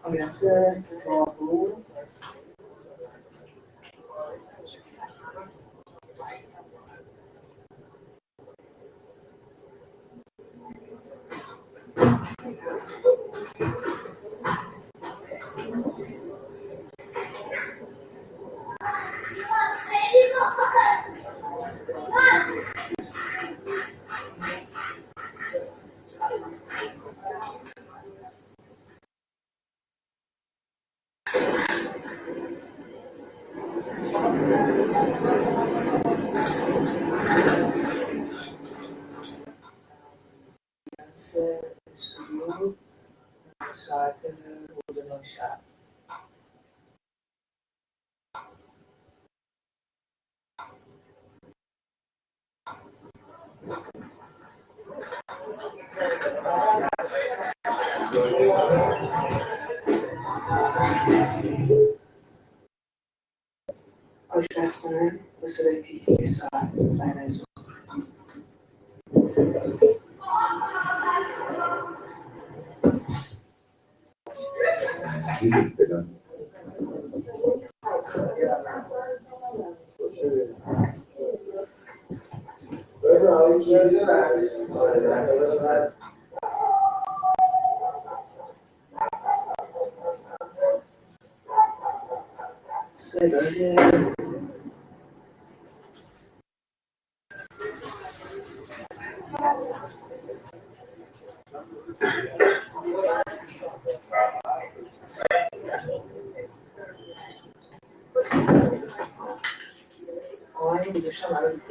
مثل ماهور مثل استودیو ساعت حدود 9 شب. آشپزخانه به صدای تیک تیک ساعت بعد از ظهر. صدای آهنگ میذاشتم الان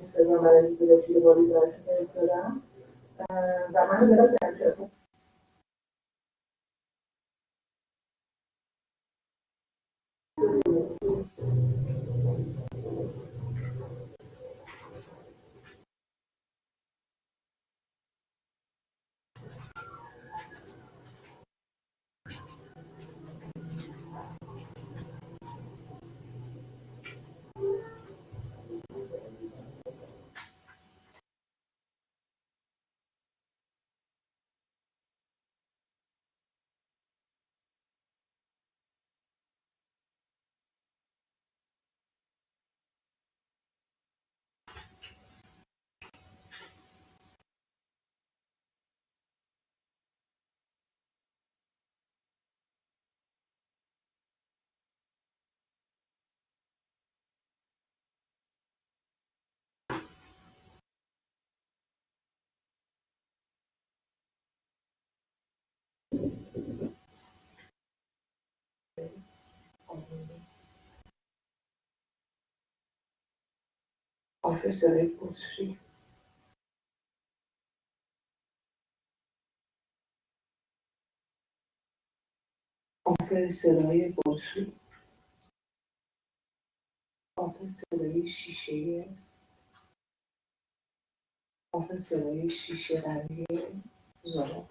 Instagram برای رسید باری براش فرستادم و من دارم کنسل آف صدای بطری آف صدای بطری آف صدای شیشه آف صدای شیشه رنگی زاغ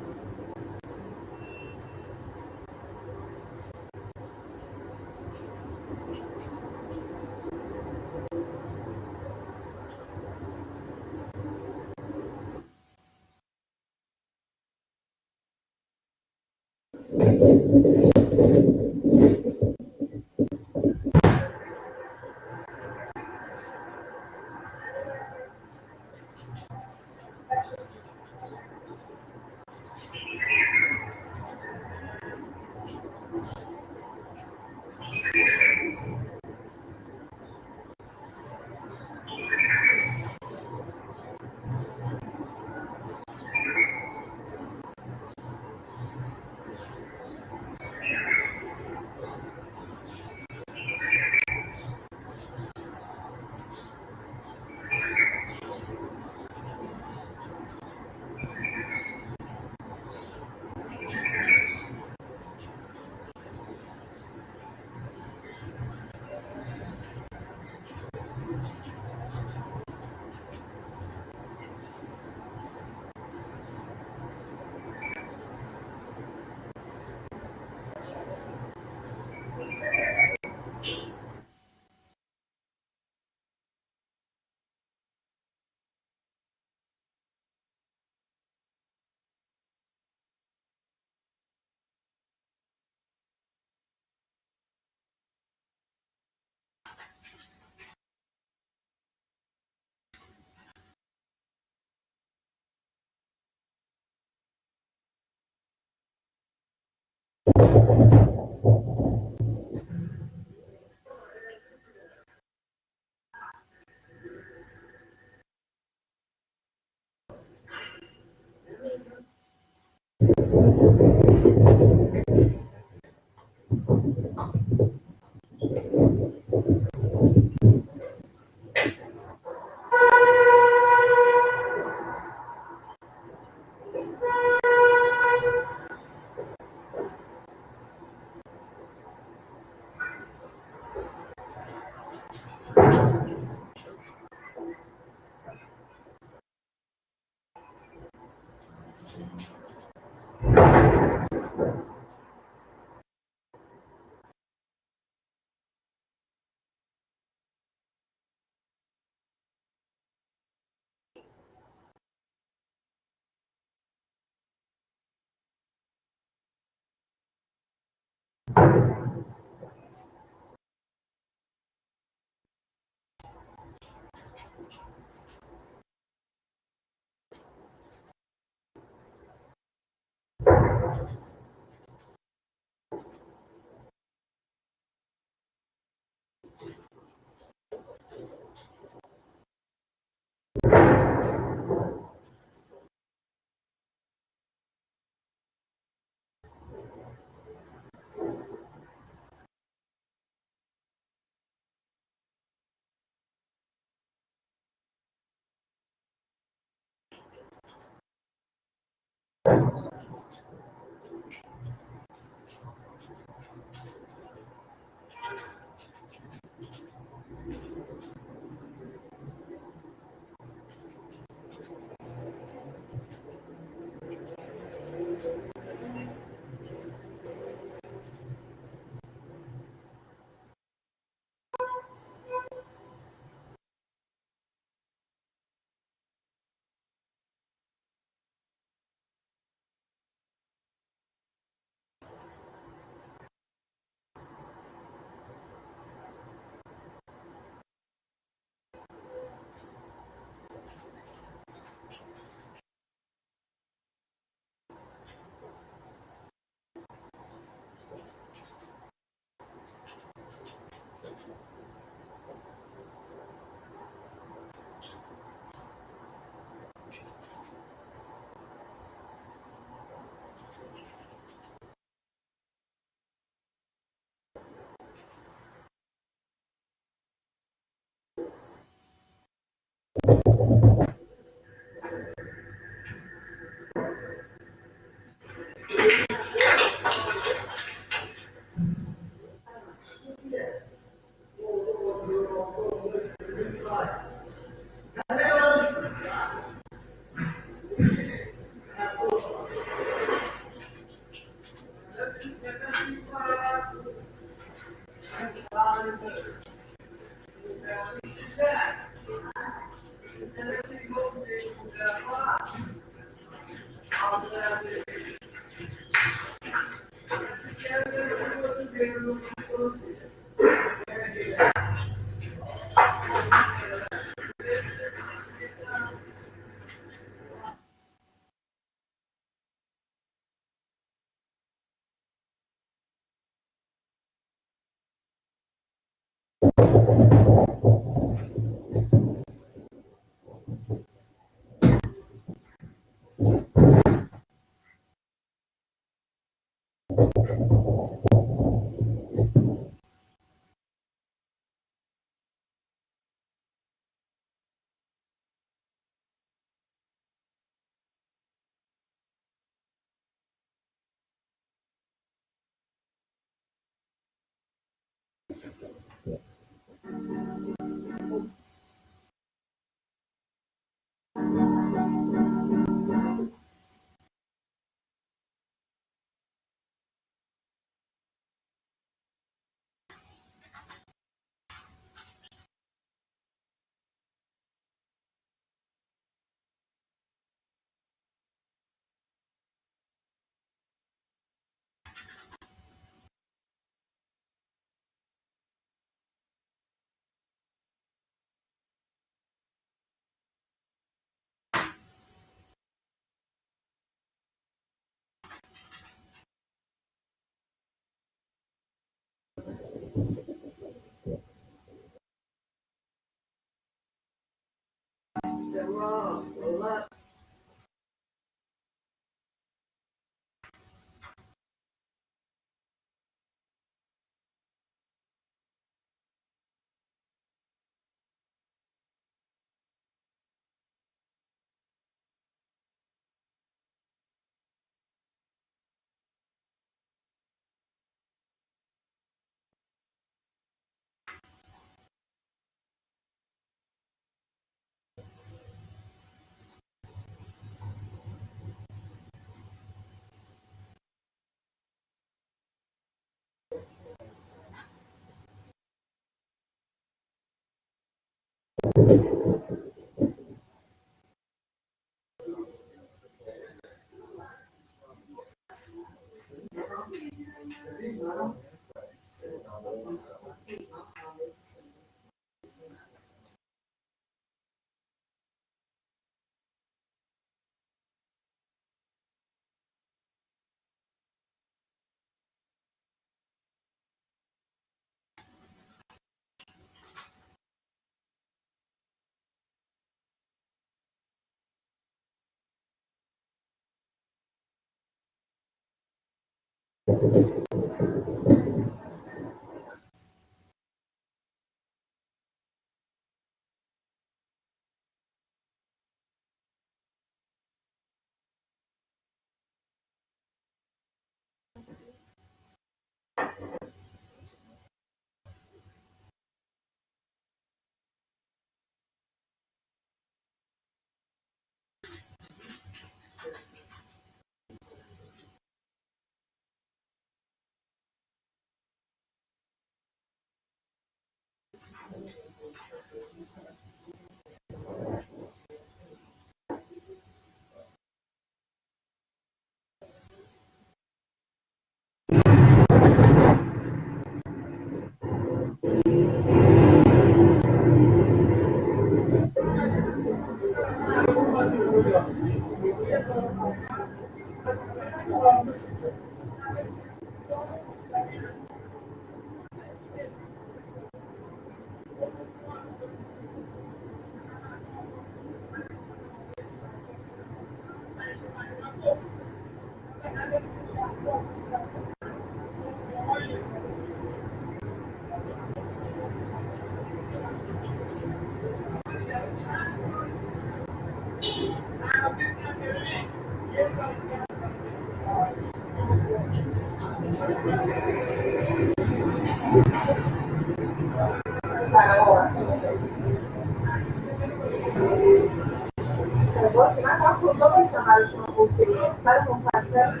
باشه من هم کجا بایستم برای شما گفته سر منفصل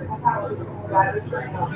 ما تمام شما برداشت اینا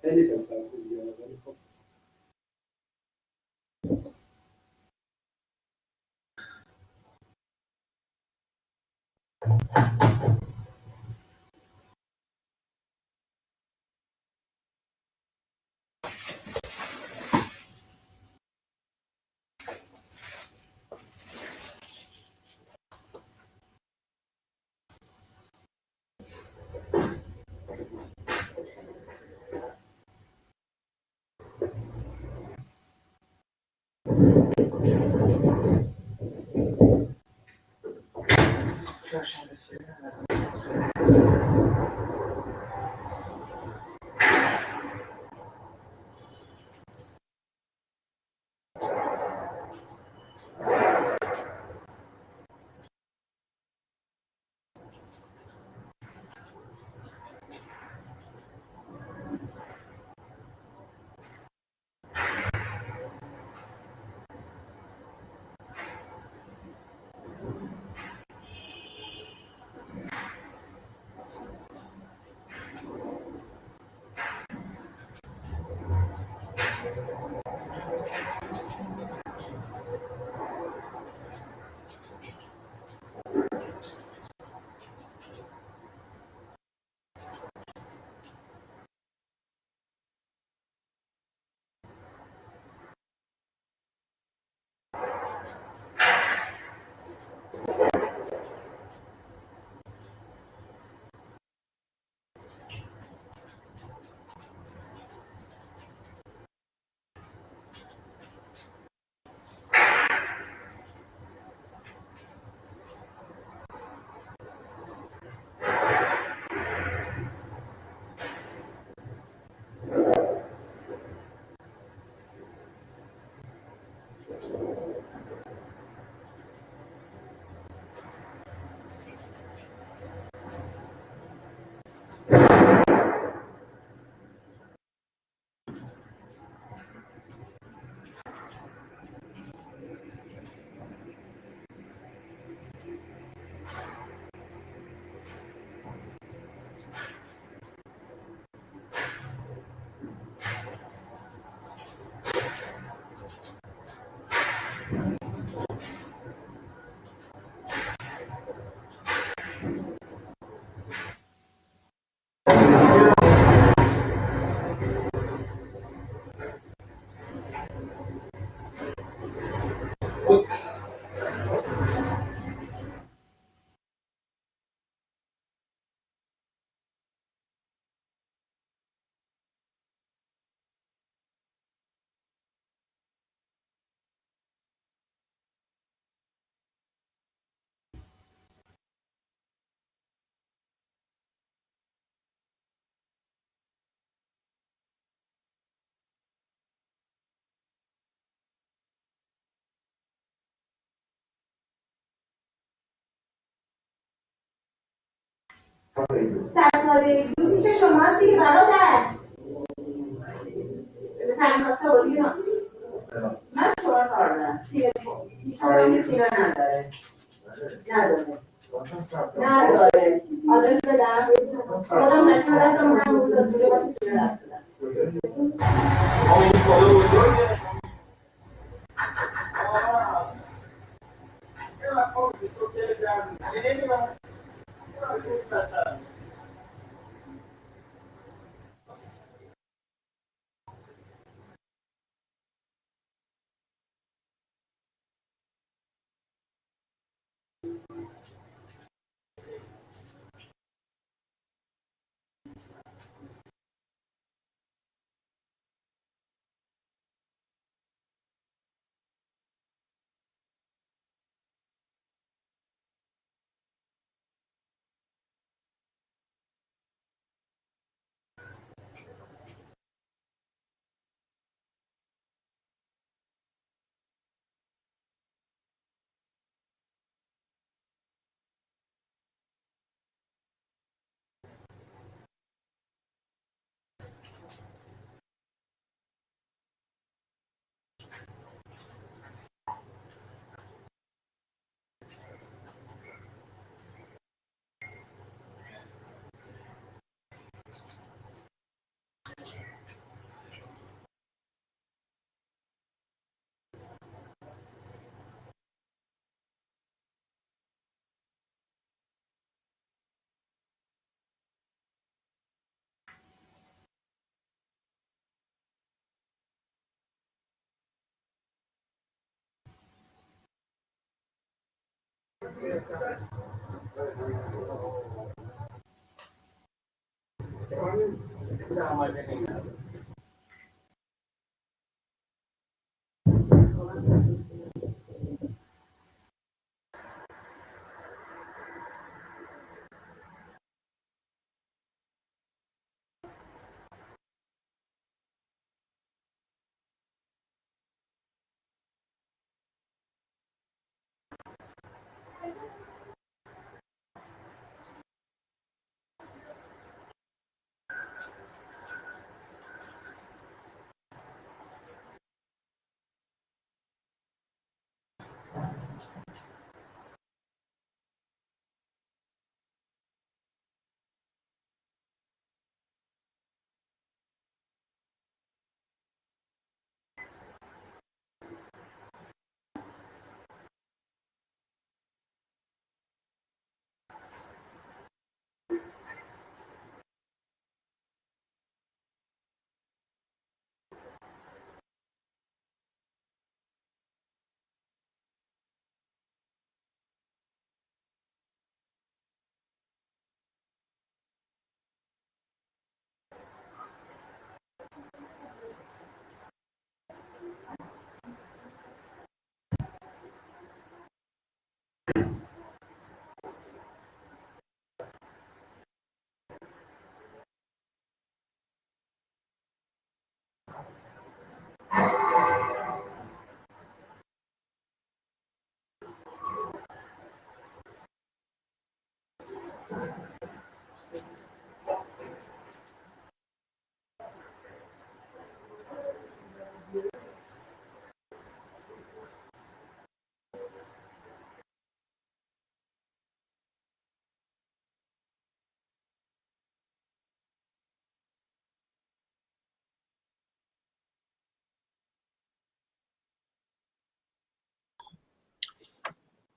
خیلی پسر خوبیه ولی خب سرکاره پیش شماست دیگه برادر. تنکاسه بودی نه. من شوهر کار دارم. سیره بیشتر سیره نداره. نداره. آدرس بدم. خودم نشون رفتم اونم بود از جوری باید سیره رفتم.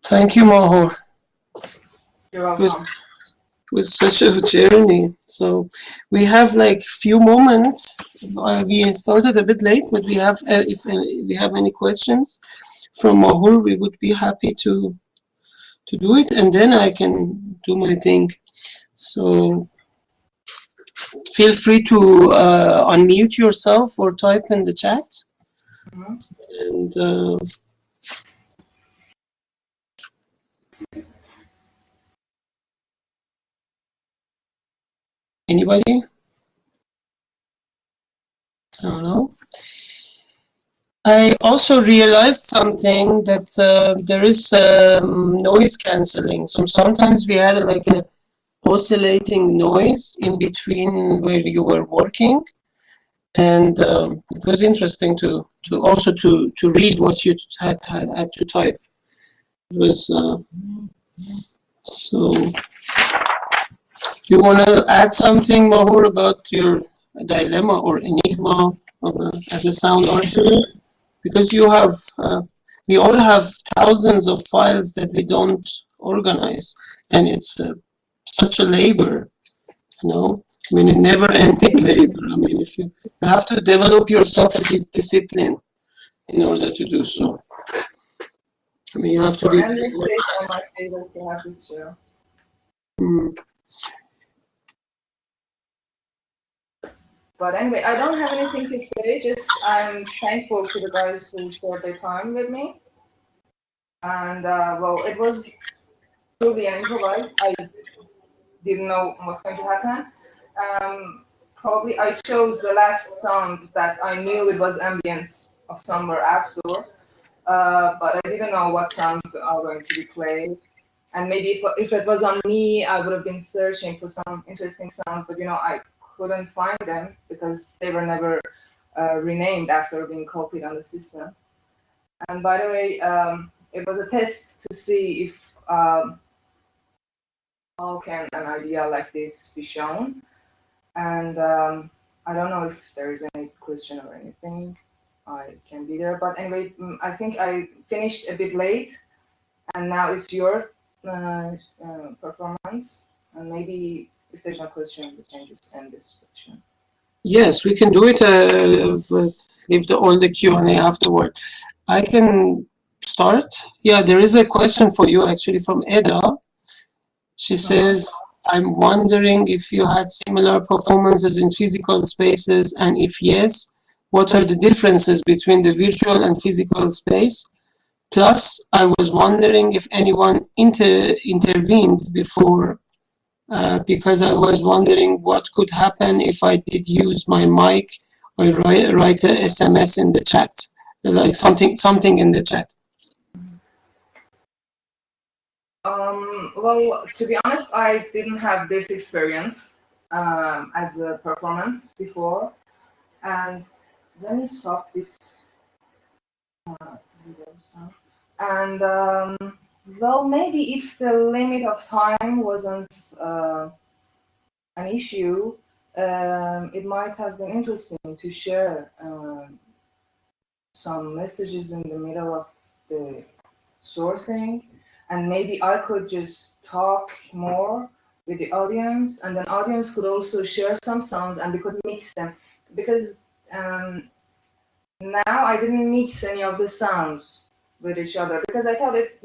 Thank you, Mahoor. You're It was, welcome. it was such a journey. So we have like few moments. We started a bit late, but we have if we have any questions from Mahoor, we would be happy to do it, and then I can do my thing. So feel free to unmute yourself or type in the chat. And anybody? I don't know. I also realized something that there is noise cancelling. So sometimes we had like a oscillating noise in between where you were working, and it was interesting to also to read what you had to type. It was so. You want to add something, Mahoor, about your dilemma or enigma of as a sound architect? Because you have, we all have thousands of files that we don't organize, and it's such a labor, you know. I mean, a never-ending labor. I mean, if you have to develop yourself a discipline in order to do so. I mean, you have to For be. ending stage, I might be able to have this share. Mm. But anyway, I don't have anything to say. Just I'm thankful to the guys who shared their time with me. And well, it was truly an improvise. I didn't know what's going to happen. Probably I chose the last sound that I knew it was ambience of somewhere outdoor, but I didn't know what sounds are going to be played. And maybe if it was on me, I would have been searching for some interesting sounds, but I couldn't find them because they were never renamed after being copied on the system. And by the way, it was a test to see if how can an idea like this be shown. And I don't know if there is any question or anything. I can be there, but anyway, I think I finished a bit late, and now it's your performance. And maybe if there's no question, we can just end this section. Yes, we can do it, but leave all the Q&A afterward. I can start? Yeah, there is a question for you actually from Eda. She says, I'm wondering if you had similar performances in physical spaces, and if yes, what are the differences between the virtual and physical space? Plus, I was wondering if anyone intervened before, because I was wondering what could happen if I did use my mic or write a SMS in the chat, like something in the chat. Well, to be honest, I didn't have this experience as a performance before. And let me stop this video sound. And well, maybe if the limit of time wasn't an issue, it might have been interesting to share some messages in the middle of the sourcing, and maybe I could just talk more with the audience, and then audience could also share some sounds and we could mix them, because now I didn't mix any of the sounds with each other because I thought it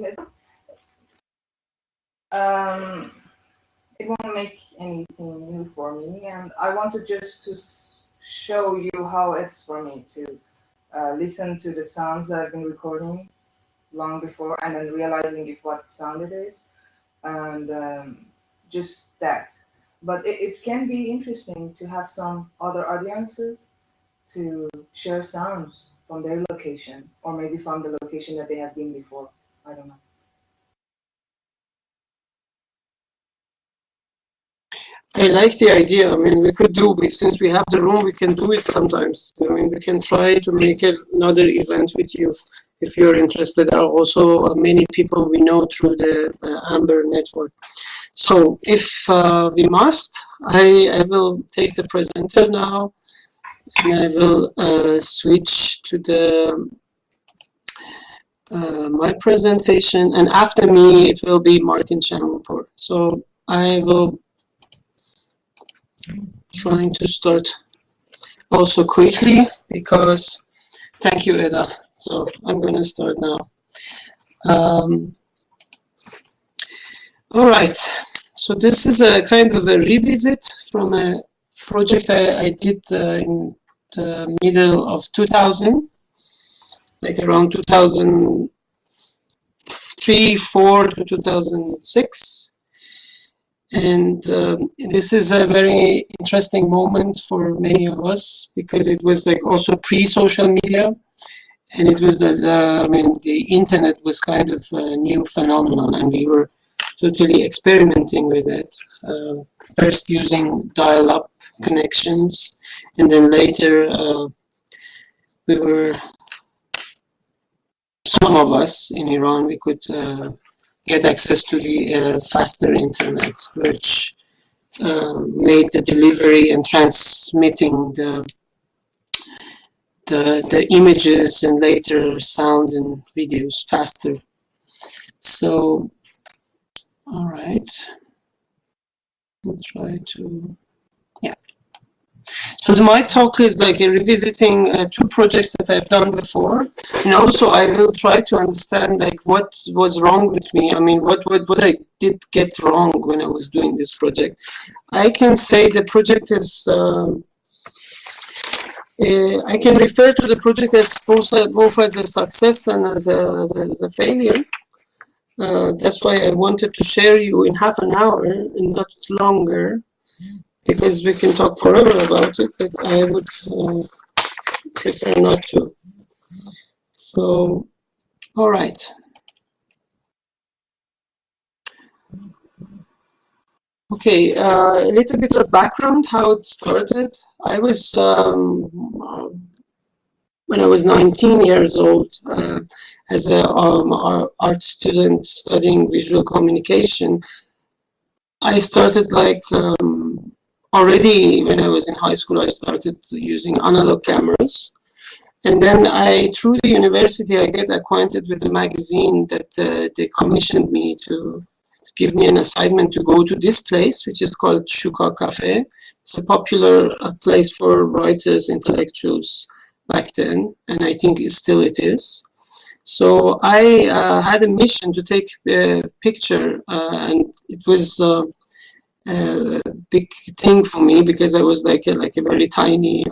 won't make anything new for me, and I wanted just to show you how it's for me to listen to the sounds that I've been recording long before and then realizing if what sound it is, and just that. But it can be interesting to have some other audiences to share sounds from their location, or maybe from the location that they have been before. I don't know. I like the idea. I mean, we could do it since we have the room. We can do it sometimes. I mean, we can try to make another event with you if you're interested. There are also many people we know through the Amber network. So, if we must, I will take the presenter now, and I will switch to the my presentation, and after me it will be Martin Shamoonpour. So I will trying to start also quickly because thank you, Eda. So I'm going to start now. All right. So this is a kind of a revisit from a project I did in the middle of 2000, like around 2003, 4 to 2006. And this is a very interesting moment for many of us because it was like also pre-social media, and it was I mean, the internet was kind of a new phenomenon, and we were totally experimenting with it. First using dial-up connections, and then later we were, some of us in Iran, we could get access to the faster internet, which made the delivery and transmitting the images and later sound and videos faster. So, all right, I'll try to, yeah. So my talk is like revisiting two projects that I've done before, and also I will try to understand like what was wrong with me. I mean, what I did get wrong when I was doing this project. I can say the project is. I can refer to the project as both as a success and as a failure. That's why I wanted to share you in half an hour and not longer, because we can talk forever about it, but I would prefer not to. So, all right. Okay, a little bit of background, how it started. I was, when I was 19 years old, as an art student studying visual communication, I started like, already when I was in high school, I started using analog cameras. And then through the university, I get acquainted with a magazine that they commissioned me to give me an assignment to go to this place, which is called Shuka Cafe. It's a popular place for writers, intellectuals back then, and I think it is. So I had a mission to take a picture, and it was a big thing for me because I was like a very tiny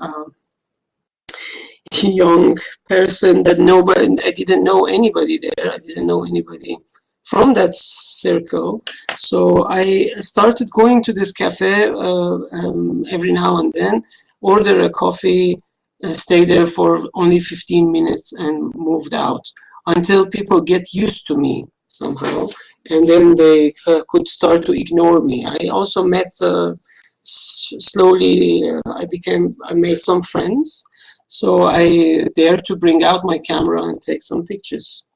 young person that nobody, I didn't know anybody there. I didn't know anybody from that circle. So I started going to this cafe every now and then, order a coffee, stay there for only 15 minutes and moved out until people get used to me somehow. And then they could start to ignore me. I also met slowly, I made some friends. So I dared to bring out my camera and take some pictures.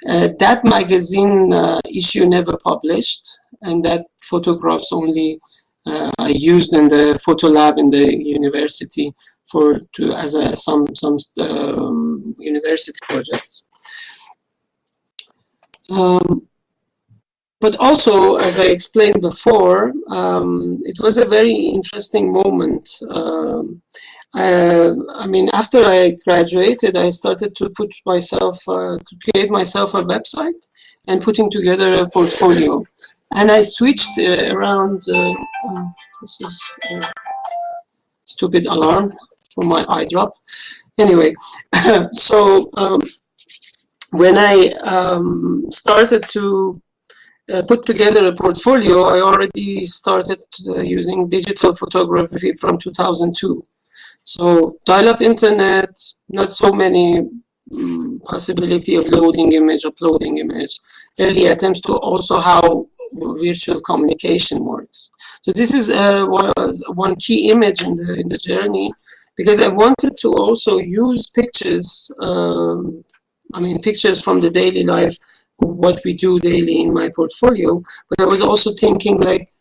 That magazine issue never published, and that photographs only I used in the photo lab in the university as some university projects. But also, as I explained before, it was a very interesting moment. I mean, after I graduated, I started to create myself a website and putting together a portfolio. And I switched around, this is a stupid alarm for my eye drop. Anyway, so when I started to put together a portfolio, I already started using digital photography from 2002. So dial-up internet, not so many possibility of loading image, uploading image, early attempts to also how virtual communication works. So this is one key image in the journey, because I wanted to also use pictures, pictures from the daily life, what we do daily in my portfolio, but I was also thinking like,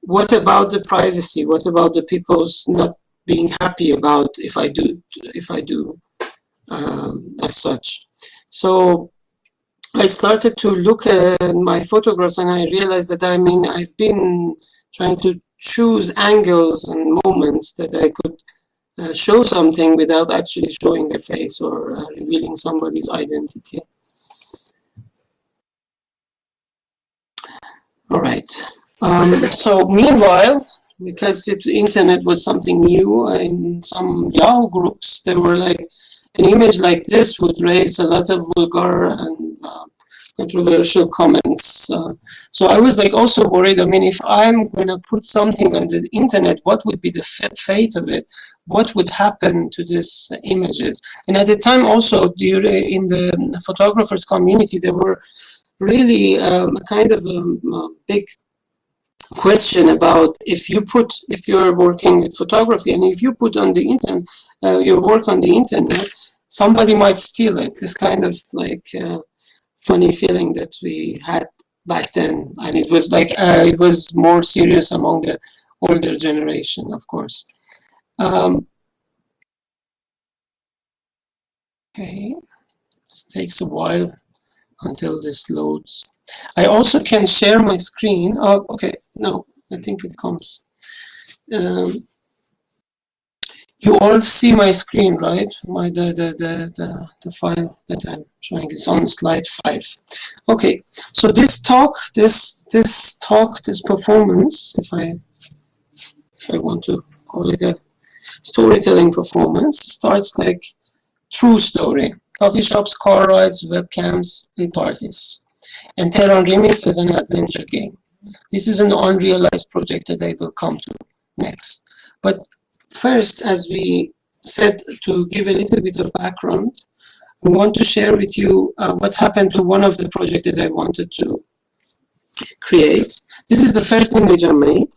what about the privacy? What about the people's not being happy about if I do as such? So I started to look at my photographs, and I realized that I've been trying to choose angles and moments that I could show something without actually showing a face or revealing somebody's identity. All right. So meanwhile, because the internet was something new, in some Yahoo groups, there were like an image like this would raise a lot of vulgar and controversial comments. So I was like also worried. I mean, if I'm going to put something on the internet, what would be the fate of it? What would happen to these images? And at the time also, in the photographers community, there were really a kind of a big question about if you're working with photography and if you put on the internet your work on the internet, somebody might steal it. This kind of like funny feeling that we had back then, and it was like it was more serious among the older generation, of course. Okay, this takes a while until this loads. I also can share my screen. Oh, okay, no, I think it comes. You all see my screen, right? The file that I'm showing is on slide 5. Okay, so this performance, if I want to call it a storytelling performance, starts like true story: coffee shops, car rides, webcams, and parties. And Tehran Remix is an adventure game. This is an unrealized project that I will come to next. But first, as we said, to give a little bit of background, I want to share with you what happened to one of the projects that I wanted to create. This is the first image I made,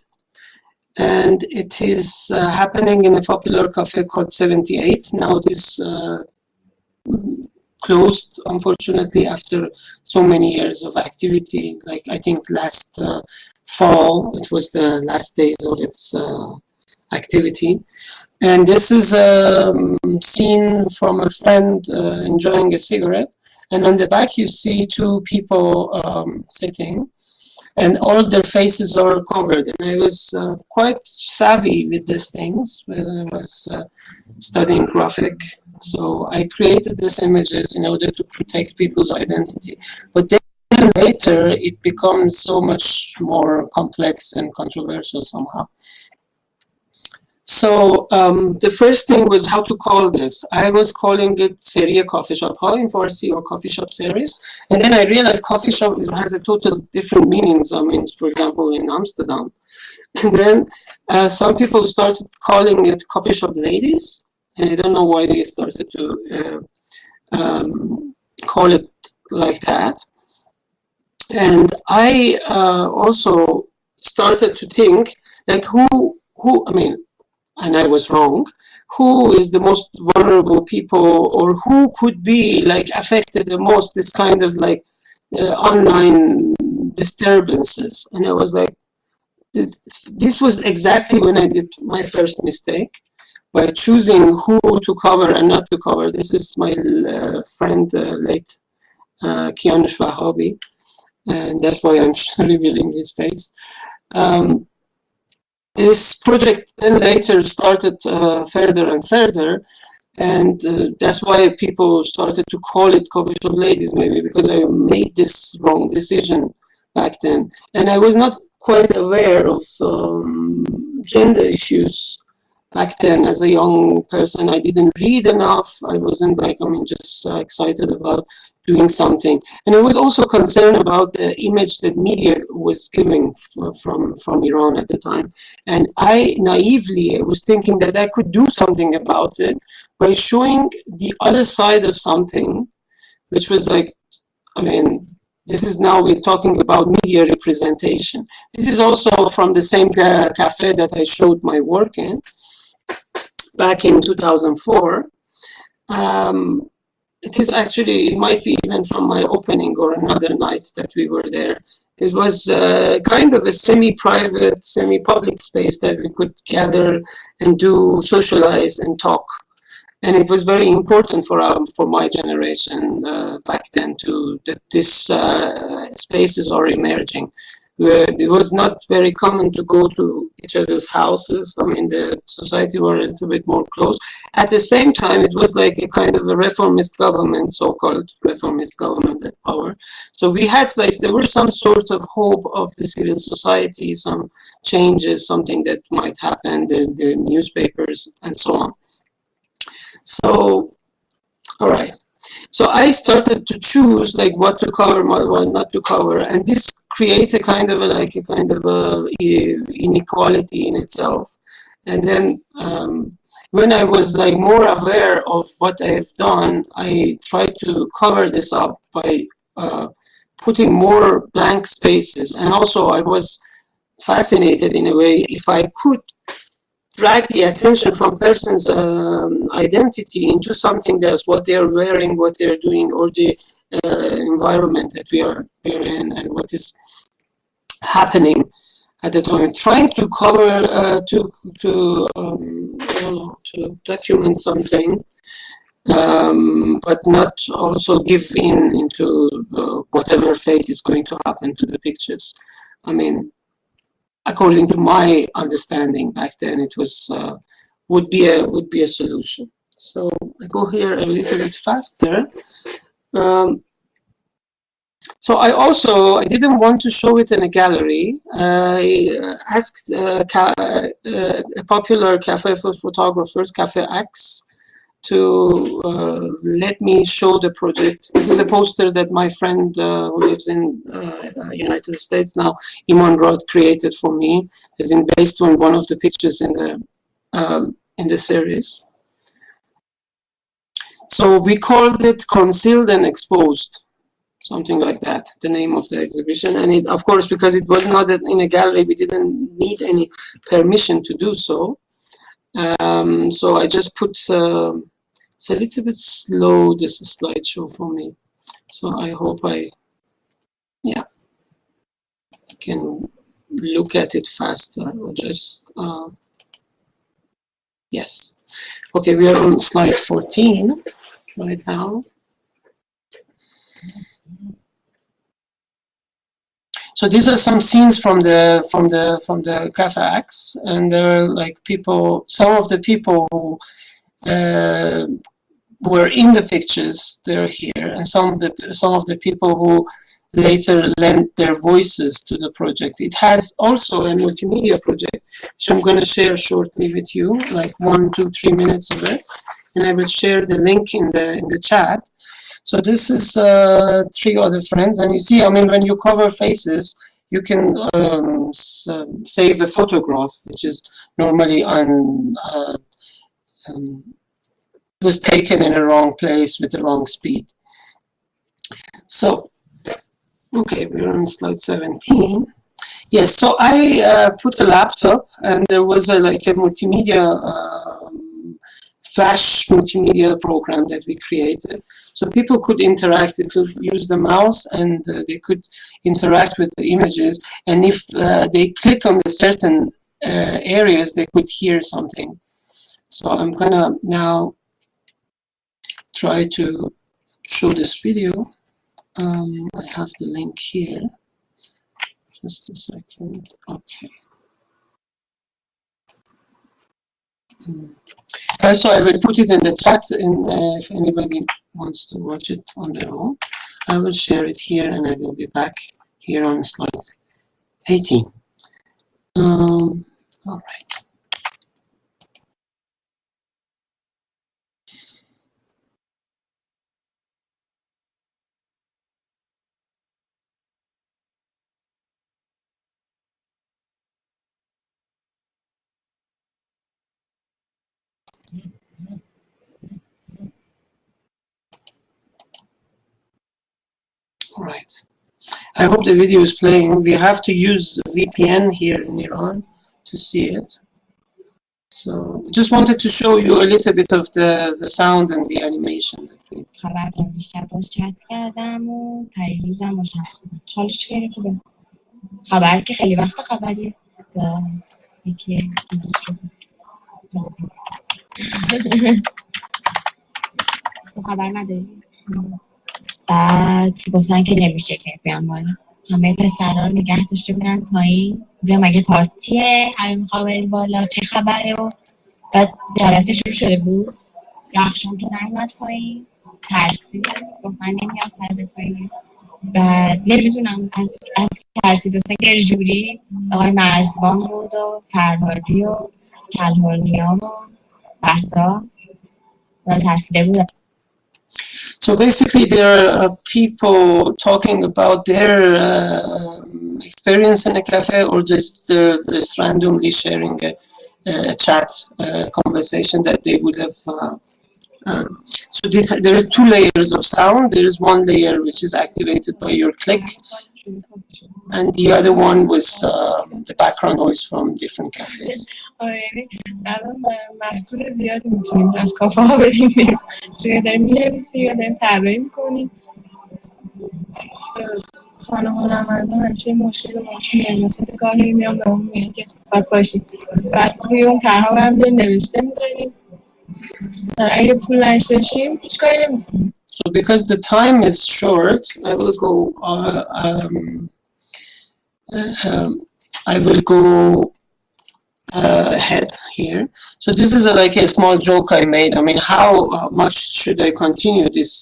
and it is happening in a popular cafe called 78. Now it is closed, unfortunately, after so many years of activity. Like I think last fall, it was the last days of its activity. And this is a scene from a friend enjoying a cigarette. And on the back, you see two people sitting, and all their faces are covered. And I was quite savvy with these things when I was studying graphic So I created these images in order to protect people's identity. But then later, it becomes so much more complex and controversial somehow. So the first thing was how to call this. I was calling it Serie Coffee Shop in Farsi, or coffee shop series. And then I realized coffee shop has a total different meanings. I mean, for example, in Amsterdam. And then some people started calling it coffee shop ladies. And I don't know why they started to call it like that. And I also started to think, like, I mean, and I was wrong, who is the most vulnerable people, or who could be like affected the most, this kind of like online disturbances. And I was like, this was exactly when I did my first mistake, by choosing who to cover and not to cover. This is my friend, late Kianush Wahabi, and that's why I'm revealing his face. This project then later started further and further, and that's why people started to call it coffee shop ladies, maybe because I made this wrong decision back then. And I was not quite aware of gender issues back then as a young person. I didn't read enough. I wasn't like, just excited about doing something. And I was also concerned about the image that media was giving from Iran at the time. And I naively was thinking that I could do something about it by showing the other side of something, which was like, this is now we're talking about media representation. This is also from the same cafe that I showed my work in back in 2004. It is actually, it might be even from my opening or another night that we were there. It was kind of a semi-private, semi-public space that we could gather and do, socialize and talk. And it was very important for my generation back then that these spaces are emerging. It was not very common to go to each other's houses. The society were a little bit more close. At the same time, it was like a kind of a reformist government, so-called reformist government at power. So we had there was some sort of hope of the civil society, some changes, something that might happen, the newspapers and so on. So, all right. So I started to choose like what to cover, what not to cover, and this creates a kind of inequality in itself. And then when I was like more aware of what I have done, I tried to cover this up by putting more blank spaces. And also I was fascinated in a way if I could drag the attention from person's identity into something that's what they're wearing, what they're doing, or the environment that we're in, and what is happening at the time. Trying to cover, to document something, but not also give into whatever fate is going to happen to the pictures. According to my understanding back then, it was would be a solution. So I go here a little bit faster. So I didn't want to show it in a gallery. I asked a popular cafe for photographers, Cafe X, to let me show the project. This is a poster that my friend who lives in United States now, Iman Rod, created for me. It's based on one of the pictures in the series. So we called it Concealed and Exposed, something like that, the name of the exhibition. And it, of course, because it was not in a gallery, we didn't need any permission to do so. So I just put, it's a little bit slow, this slideshow for me. So I hope I can look at it faster, or just, yes. Okay, we are on slide 14 right now. So these are some scenes from the Cafe X, and there are like people, some of the people who were in the pictures, they're here, and some of the people who later lent their voices to the project. It has also a multimedia project, which I'm going to share shortly with you, like 1, 2, 3 minutes of it, and I will share the link in the chat. So this is 3 other friends, and you see, I mean, when you cover faces, you can save a photograph, which is normally was taken in a wrong place with the wrong speed. So, okay, we're on slide 17. Yes, so I put a laptop, and there was like a multimedia, flash multimedia program that we created. So people could interact, they could use the mouse, and they could interact with the images. And if they click on the certain areas, they could hear something. So I'm gonna now try to show this video. I have the link here. Just a second. Okay. So I will put it in the chat, and if anybody wants to watch it on their own, I will share it here, and I will be back here on slide 18. All right. All right. I hope the video is playing. We have to use VPN here in Iran to see it. So just wanted to show you a little bit of the sound and the animation that we. خبر دارم دیشب باش چت کردم و پریروزم باش حرف زدم. حالش خیلی خوبه. خبر که خیلی وقت خبریه. یکی دوست شده. تو خبر نداری؟ بعد گفتن که نمیشه که بیان بالا. همه پسرها رو نگه داشته بودن پایین. بیا مگه پارتیه؟ همه میخواه بریم بالا. چه خبره؟ و بعد جلسه شروع شده بود. رخشان که نیومد پایین. ترسید. گفت من نمیام سر به پایین. بعد نمیدونم از ترسید و که جوری آقای مرزبان بود و فرهادی و کلهرنیان و بحثا و ترسیده بود. So basically, there are people talking about their experience in a cafe, or just randomly sharing a chat conversation that they would have. So there are 2 layers of sound. There is one layer which is activated by your click, and the other one was the background noise from different cafes. الان محصول زیادی میتونیم از کافه ها بدیم بیرون. چون داریم می‌نویسیم یا داریم طراحی می‌کنیم. خانم هنرمندا همچین مشکل ممکنه مثل کار میام به اون میگه که باید باشید. بعد روی اون طرح‌ها هم نوشته می‌ذاریم. اگه پول نشیم هیچ کاری نمی‌تونیم. So because the time is short, I will go ahead here. So this is like a small joke I made. I mean, how much should I continue this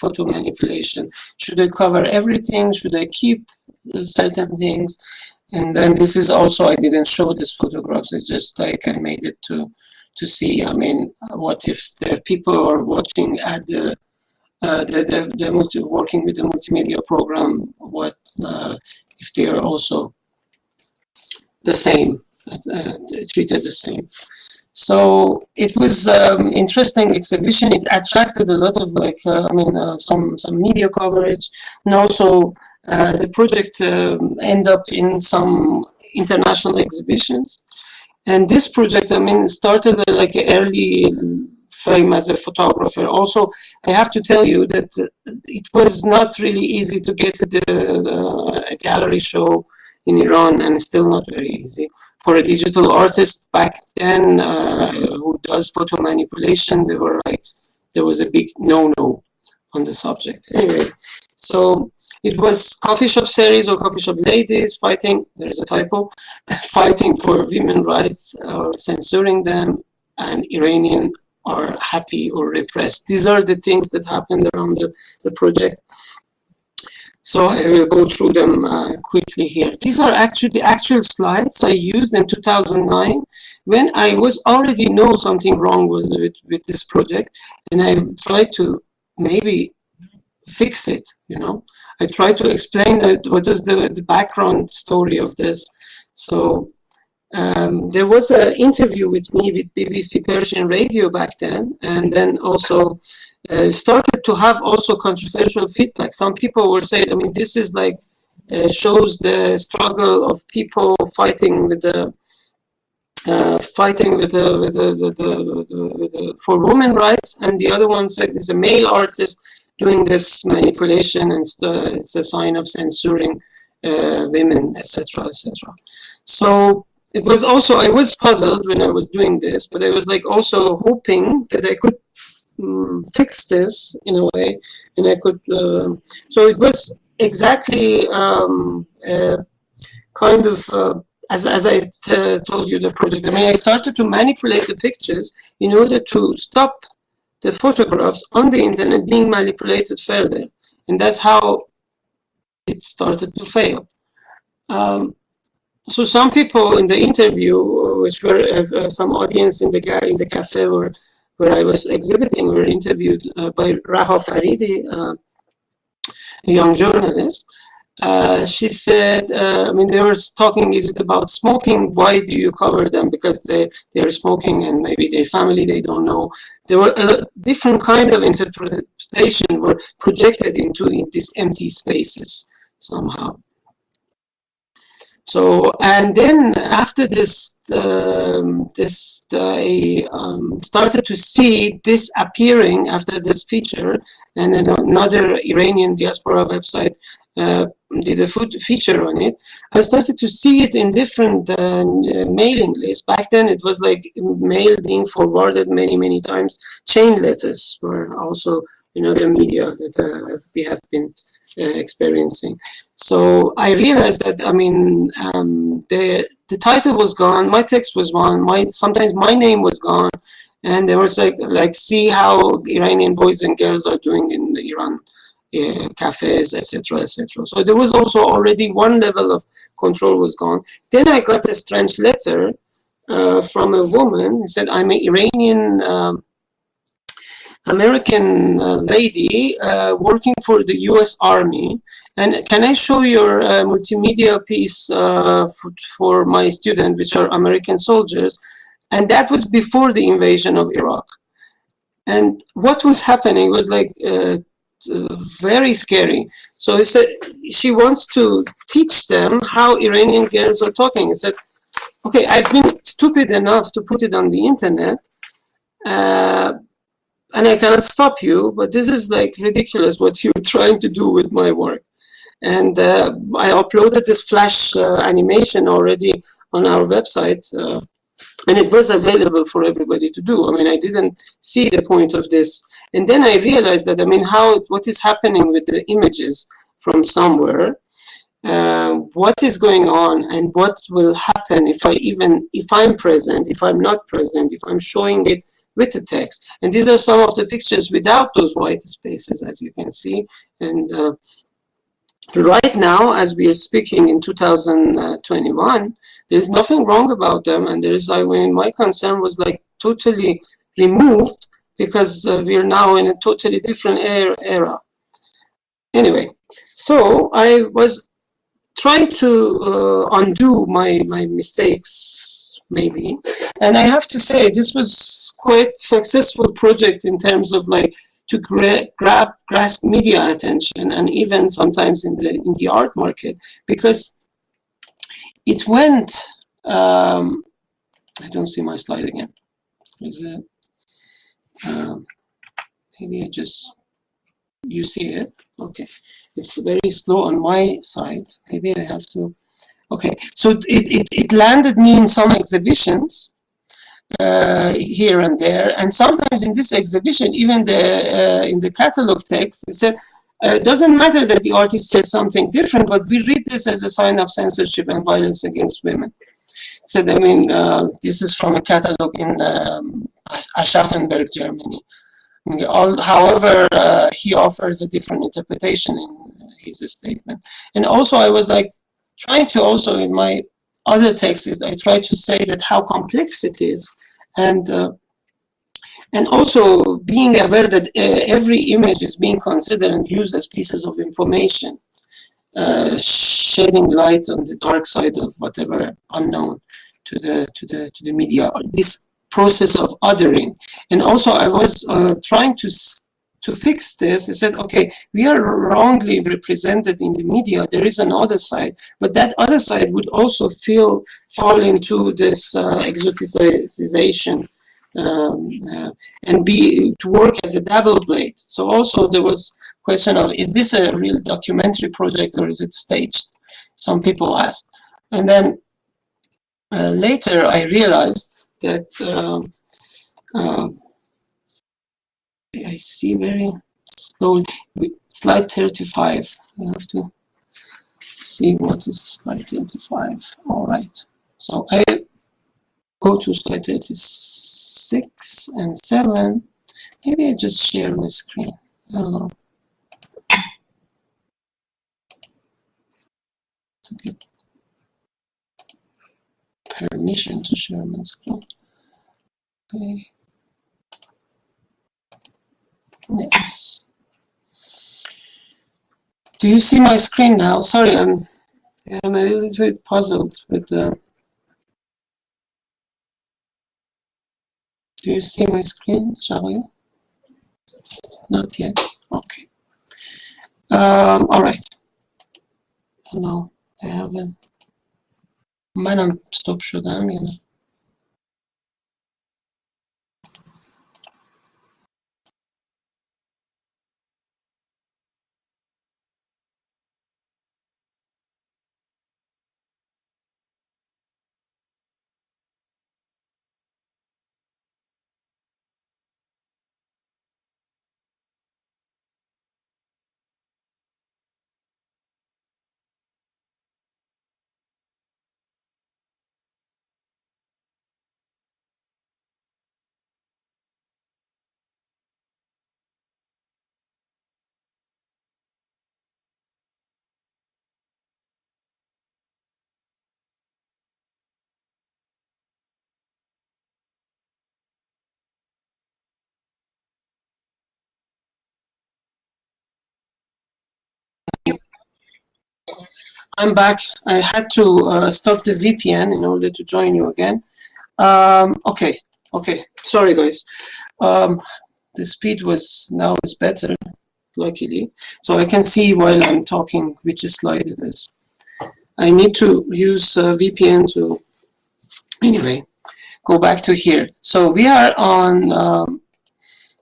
photo manipulation? Should I cover everything? Should I keep certain things? And then this is also, I didn't show these photographs. It's just like I made it to see. I mean, what if there are people who are watching at working with the multimedia program? What if they are also the same? Treated the same. So it was interesting exhibition. It attracted a lot of some media coverage, and also the project end up in some international exhibitions. And this project, I mean, started like early fame as a photographer. Also, I have to tell you that it was not really easy to get to the gallery show in Iran, and it's still not very easy. For a digital artist back then who does photo manipulation, there was a big no-no on the subject. Anyway, so it was coffee shop series or coffee shop ladies fighting, there is a typo, fighting for women's rights or censoring them, and Iranian are happy or repressed. These are the things that happened around the project. So I will go through them quickly here. These are actually the actual slides I used in 2009 when I was already know something wrong with this project, and I tried to maybe fix it, you know. I tried to explain what is the background story of this. So there was an interview with me with BBC Persian Radio back then, and then also started to have also controversial feedback. Some people were saying, I mean, this is like shows the struggle of people fighting with the for women rights, and the other one said it's a male artist doing this manipulation, and it's a sign of censoring women, etc., etc. So it was also, I was puzzled when I was doing this, but I was like also hoping that I could fix this in a way, and I could. So it was exactly kind of. As I told you, the project, I mean, I started to manipulate the pictures in order to stop the photographs on the internet being manipulated further. And that's how it started to fail. So some people in the interview, which were some audience in the cafe where I was exhibiting, were interviewed by Raha Faridi, a young journalist. She said, I mean, they were talking, is it about smoking? Why do you cover them? Because they are smoking, and maybe their family, they don't know. There were a different kind of interpretation were projected into these empty spaces somehow. So, and then after this, I started to see this appearing after this feature, and then another Iranian diaspora website did a feature on it. I started to see it in different mailing lists. Back then it was like mail being forwarded many times. Chain letters were also the media that we have been experiencing. So I realized that, I mean, the title was gone, my text was gone, sometimes my name was gone, and there was like see how Iranian boys and girls are doing in the Iran cafes, etc., etc. So there was also already one level of control was gone. Then I got a strange letter from a woman who said, I'm an Iranian American lady working for the US Army, and can I show your multimedia piece for my student, which are American soldiers? And that was before the invasion of Iraq. And what was happening was like very scary. So he said she wants to teach them how Iranian girls are talking. He said, okay, I've been stupid enough to put it on the internet, and I cannot stop you, but this is like ridiculous what you're trying to do with my work. And I uploaded this flash animation already on our website, and it was available for everybody to do. I mean, I didn't see the point of this. And then I realized that, I mean, what is happening with the images from somewhere, what is going on, and what will happen if I'm present, if I'm not present, if I'm showing it with the text. And these are some of the pictures without those white spaces, as you can see. And right now, as we are speaking in 2021, there's nothing wrong about them. And there is, I mean, my concern was like totally removed, because we are now in a totally different era. Anyway, so I was trying to undo my mistakes, maybe. And I have to say, this was quite successful project in terms of like to grasp media attention, and even sometimes in the art market, because it went. I don't see my slide again. Is it? Maybe you see it. Okay, it's very slow on my side. Maybe I have to. Okay, so it landed me in some exhibitions here and there, and sometimes in this exhibition, even in the catalog text, it said, it doesn't matter that the artist said something different, but we read this as a sign of censorship and violence against women. So, I mean, this is from a catalog in Aschaffenburg, Germany. However, he offers a different interpretation in his statement. And also, I was like trying to also in my other texts, I try to say that how complex it is, and also being aware that every image is being considered and used as pieces of information, shedding light on the dark side of whatever unknown to the media. This process of othering, and also I was trying to fix this. I said, okay, we are wrongly represented in the media. There is another side, but that other side would also fall into this exoticization. And to work as a double blade. So also there was question of, is this a real documentary project or is it staged? Some people asked. And then later I realized that I see very slowly, slide 35. I have to see what is slide 35. All right. So I go to slide 36 and 7. Maybe I just share my screen. I don't know. To get permission to share my screen. Okay. Yes. Do you see my screen now? Sorry, I'm a little bit puzzled with the. Do you see my screen, Shall? Not yet. Okay. All right. No, I haven't. منم stop شدم یا نه؟ I'm back. I had to stop the VPN in order to join you again. Okay. Sorry, guys. The speed now is better, luckily. So I can see while I'm talking which slide it is. I need to use VPN to, anyway, go back to here. So we are on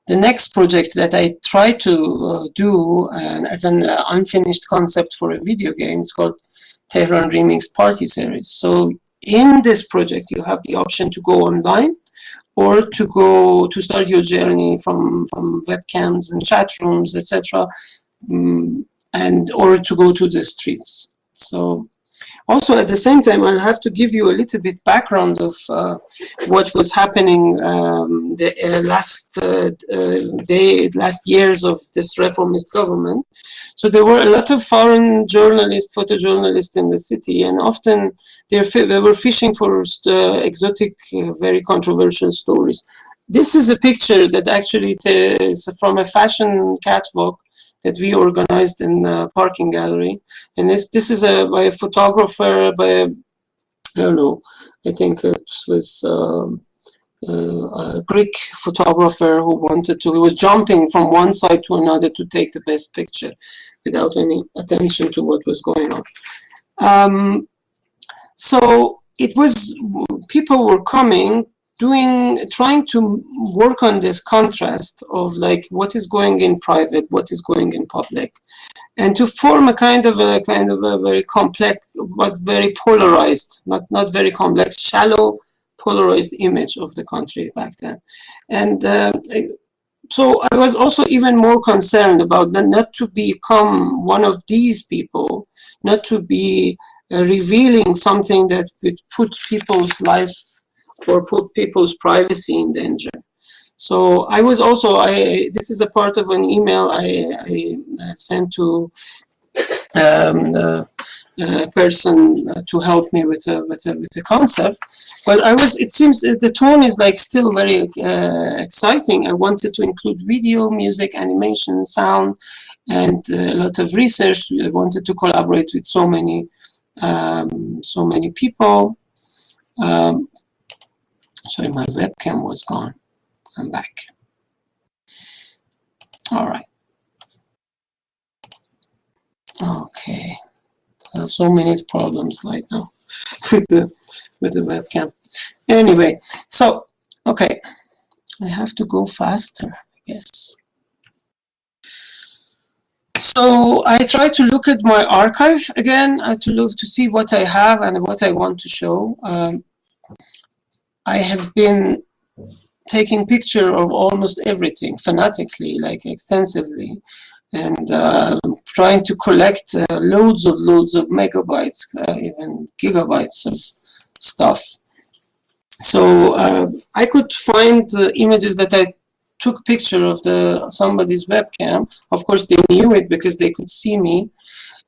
the next project that I try to do as an unfinished concept for a video game. It's called Tehran Remix Party Series. So in this project, you have the option to go online or to start your journey from webcams and chat rooms, etc., or to go to the streets. So also at the same time, I'll have to give you a little bit background of what was happening the last years of this reformist government. So there were a lot of foreign journalists, photojournalists in the city, and often they were fishing for exotic, very controversial stories. This is a picture that actually is from a fashion catwalk that we organized in the parking gallery. And this is by a photographer, I don't know, I think it was a Greek photographer he was jumping from one side to another to take the best picture without any attention to what was going on. So it was, people were coming, trying to work on this contrast of like what is going in private, what is going in public, and to form a kind of a very complex but very polarized, not very complex, shallow, polarized image of the country back then. And so I was also even more concerned about not to become one of these people, not to be revealing something that would put people's life or put people's privacy in danger. So I was also, this is a part of an email I sent to a person to help me with the concept. But it seems the tone is like still very exciting. I wanted to include video, music, animation, sound, and a lot of research. I wanted to collaborate with so many people. Sorry, my webcam was gone. I'm back. All right. Okay. I have so many problems right now with the webcam. Anyway, so okay, I have to go faster, I guess. So I try to look at my archive again to see what I have and what I want to show. I have been taking picture of almost everything fanatically, like extensively, and trying to collect loads of megabytes, even gigabytes of stuff. So I could find images that I took picture of somebody's webcam. Of course, they knew it because they could see me.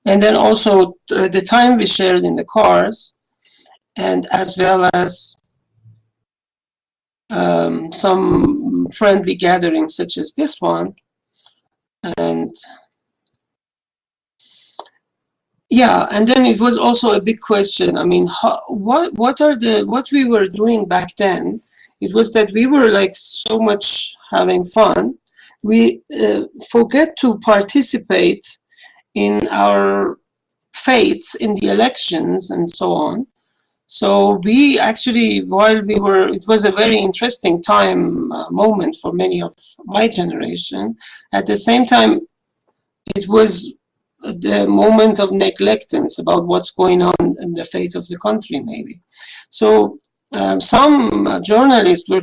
And then also the time we shared in the cars, and as well as some friendly gatherings such as this one. And yeah, and then it was also a big question. I mean, what we were doing back then? It was that we were like so much having fun. We forget to participate in our fates in the elections and so on. So we actually, while we were, it was a very interesting time moment for many of my generation. At the same time, it was the moment of neglectance about what's going on in the fate of the country, maybe. So some journalists were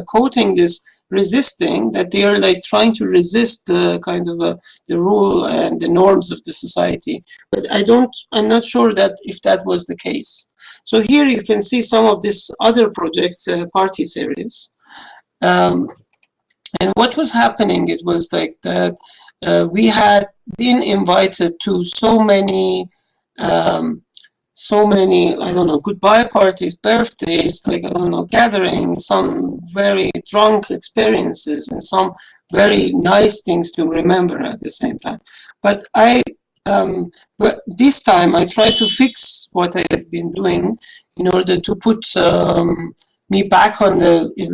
quoting this, resisting, that they are like trying to resist the kind of the rule and the norms of the society. But I'm not sure that if that was the case. So here you can see some of this other project, party series. And what was happening, it was like that we had been invited to so many, I don't know, goodbye parties, birthdays, like, I don't know, gatherings, some very drunk experiences, and some very nice things to remember at the same time. But but this time I tried to fix what I have been doing in order to put me back on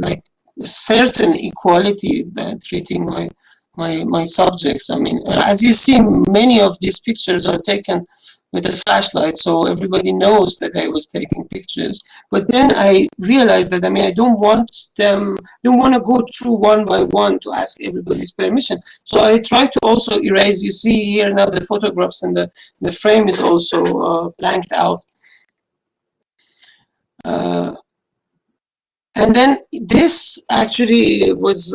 like certain equality, treating my subjects. I mean, as you see, many of these pictures are taken with a flashlight, so everybody knows that I was taking pictures. But then I realized that, I mean, I don't want to go through one by one to ask everybody's permission. So I try to also erase. You see here now the photographs, and the frame is also blanked out. And then this actually was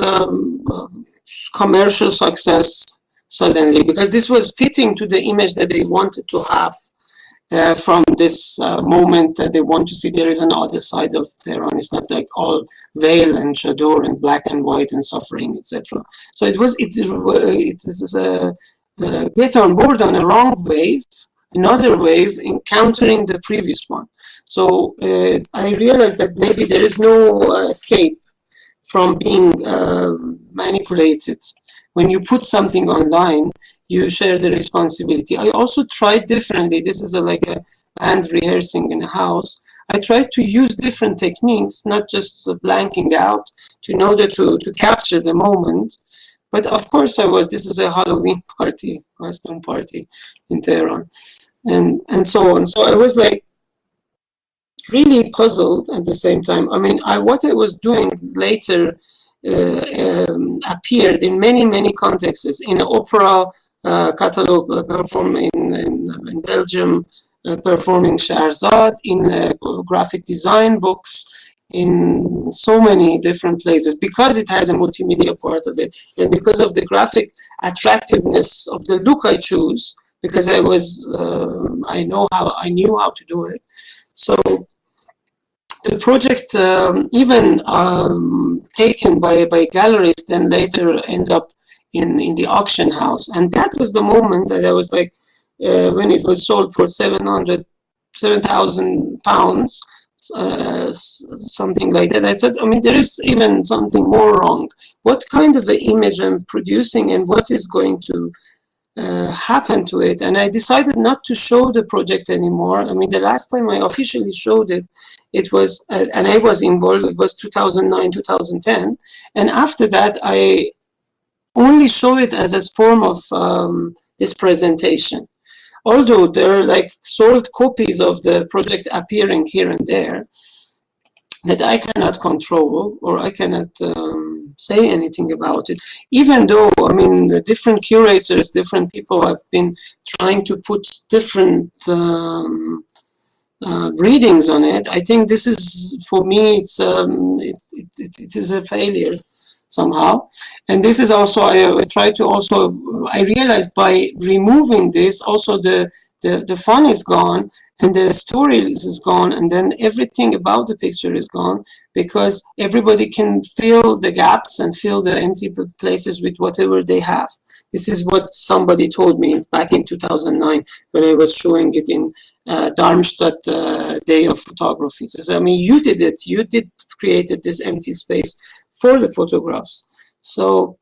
commercial success suddenly, because this was fitting to the image that they wanted to have from this moment that they want to see there is an other side of Tehran. It's not like all veil and chador and black and white and suffering, etc. So it is get on board on a wrong wave, another wave encountering the previous one. So I realized that maybe there is no escape from being manipulated. When you put something online, you share the responsibility. I also tried differently. This is like a band rehearsing in a house. I tried to use different techniques, not just blanking out, in order to capture the moment. But of course this is a Halloween party, costume party in Tehran, and so on. So I was like really puzzled at the same time. I mean, what I was doing later appeared in many contexts. In an opera catalog performed in Belgium, performing Shahrazad, in graphic design books, in so many different places, because it has a multimedia part of it, and because of the graphic attractiveness of the look I choose, because I knew how to do it. So the project even taken by galleries then later end up in the auction house. And that was the moment that I was like, when it was sold for 7,000 pounds, something like that. I said, I mean, there is even something more wrong. What kind of an image I'm producing and what is going to happen to it? And I decided not to show the project anymore. I mean, the last time I officially showed it, it was, and I was involved, it was 2009, 2010. And after that, I only show it as a form of this presentation. Although there are like sold copies of the project appearing here and there that I cannot control or I cannot say anything about it. Even though, I mean, the different curators, different people have been trying to put different readings on it. I think this is, for me, it is a failure somehow. And this is also, I try to also, I realized by removing this, also the fun is gone and the story is gone, and then everything about the picture is gone, because everybody can fill the gaps and fill the empty places with whatever they have. This is what somebody told me back in 2009 when I was showing it in Darmstadt Day of Photography. Says, I mean, you did it. You did created this empty space for the photographs. So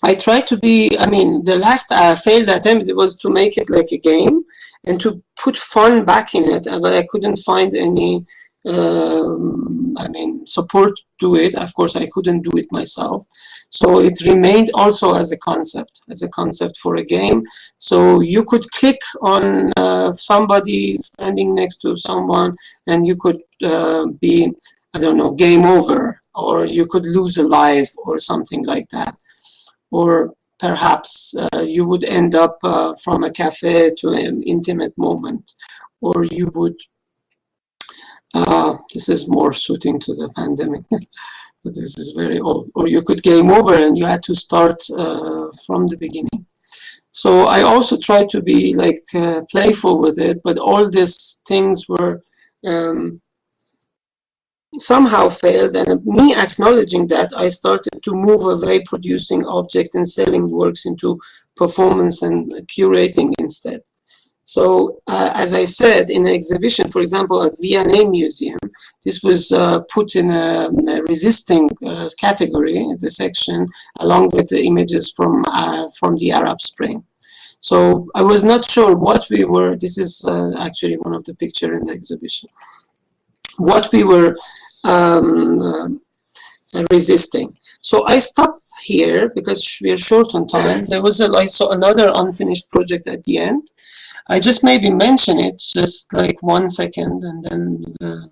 I tried to be, I mean, the last failed attempt was to make it like a game and to put fun back in it, but I couldn't find any, I mean, support to it. Of course, I couldn't do it myself. So it remained also as a concept for a game. So you could click on somebody standing next to someone and you could be, I don't know, game over, or you could lose a life or something like that. Or perhaps you would end up from a cafe to an intimate moment, or you would, this is more suiting to the pandemic, but this is very old, or you could game over and you had to start from the beginning. So I also tried to be like playful with it, but all these things were somehow failed, and me acknowledging that, I started to move away producing objects and selling works into performance and curating instead. So as I said, in the exhibition, for example, at V&A Museum, this was put in a resisting category, the section, along with the images from the Arab Spring. So I was not sure what we were, this is actually one of the pictures in the exhibition, what we were resisting. So I stopped here because we are short on time. There was I saw another unfinished project at the end. I just maybe mention it just like 1 second, and then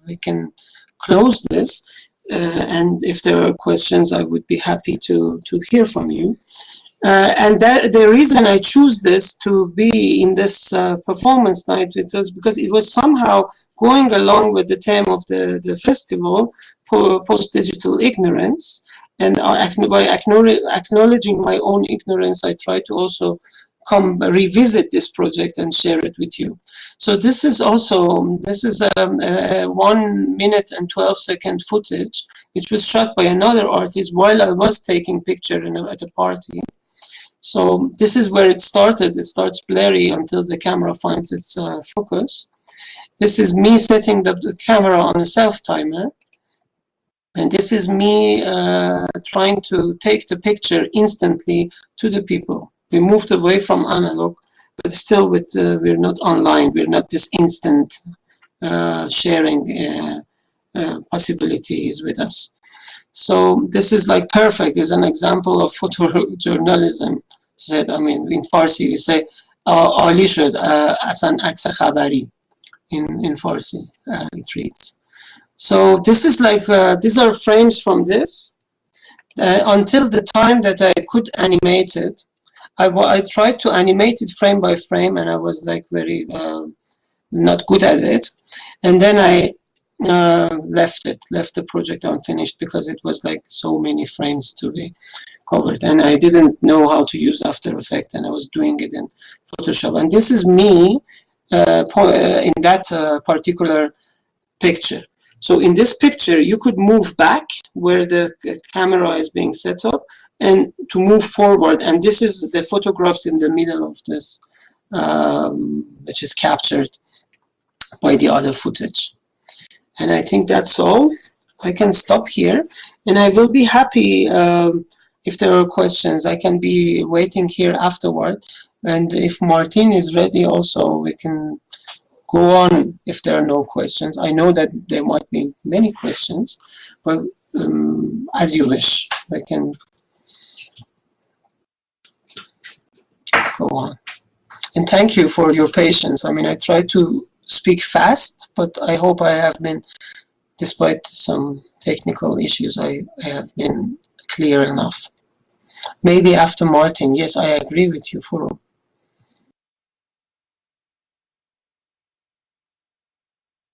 we can close this. And if there are questions, I would be happy to hear from you. And the reason I choose this to be in this performance night was because it was somehow going along with the theme of the festival, post-digital ignorance. And by acknowledging my own ignorance, I try to also revisit this project and share it with you. So this is also, this is a 1 minute and 12-second footage, which was shot by another artist while I was taking picture at a party. So this is where it started. It starts blurry until the camera finds its focus. This is me setting the camera on a self-timer. And this is me trying to take the picture instantly to the people. We moved away from analog, but still with we're not online. We're not this instant sharing possibilities with us. So this is like perfect. It's an example of photojournalism. Said, I mean, in Farsi we say "Ali shod asan aks khabari." In Farsi it reads. So this is like these are frames from this. Until the time that I could animate it, I tried to animate it frame by frame, and I was like very not good at it. And then I left the project unfinished because it was like so many frames to be covered, and I didn't know how to use After Effects, and I was doing it in Photoshop. And this is me in that particular picture. So in this picture, you could move back where the camera is being set up and to move forward. And this is the photographs in the middle of this, which is captured by the other footage. And I think that's all. I can stop here, and I will be happy if there are questions. I can be waiting here afterward. And if Martin is ready also, we can go on if there are no questions. I know that there might be many questions, but as you wish, I can go on. And thank you for your patience. I mean, I try to speak fast, but I hope I have been, despite some technical issues, I have been clear enough. Maybe after Martin. Yes, I agree with you, Forough.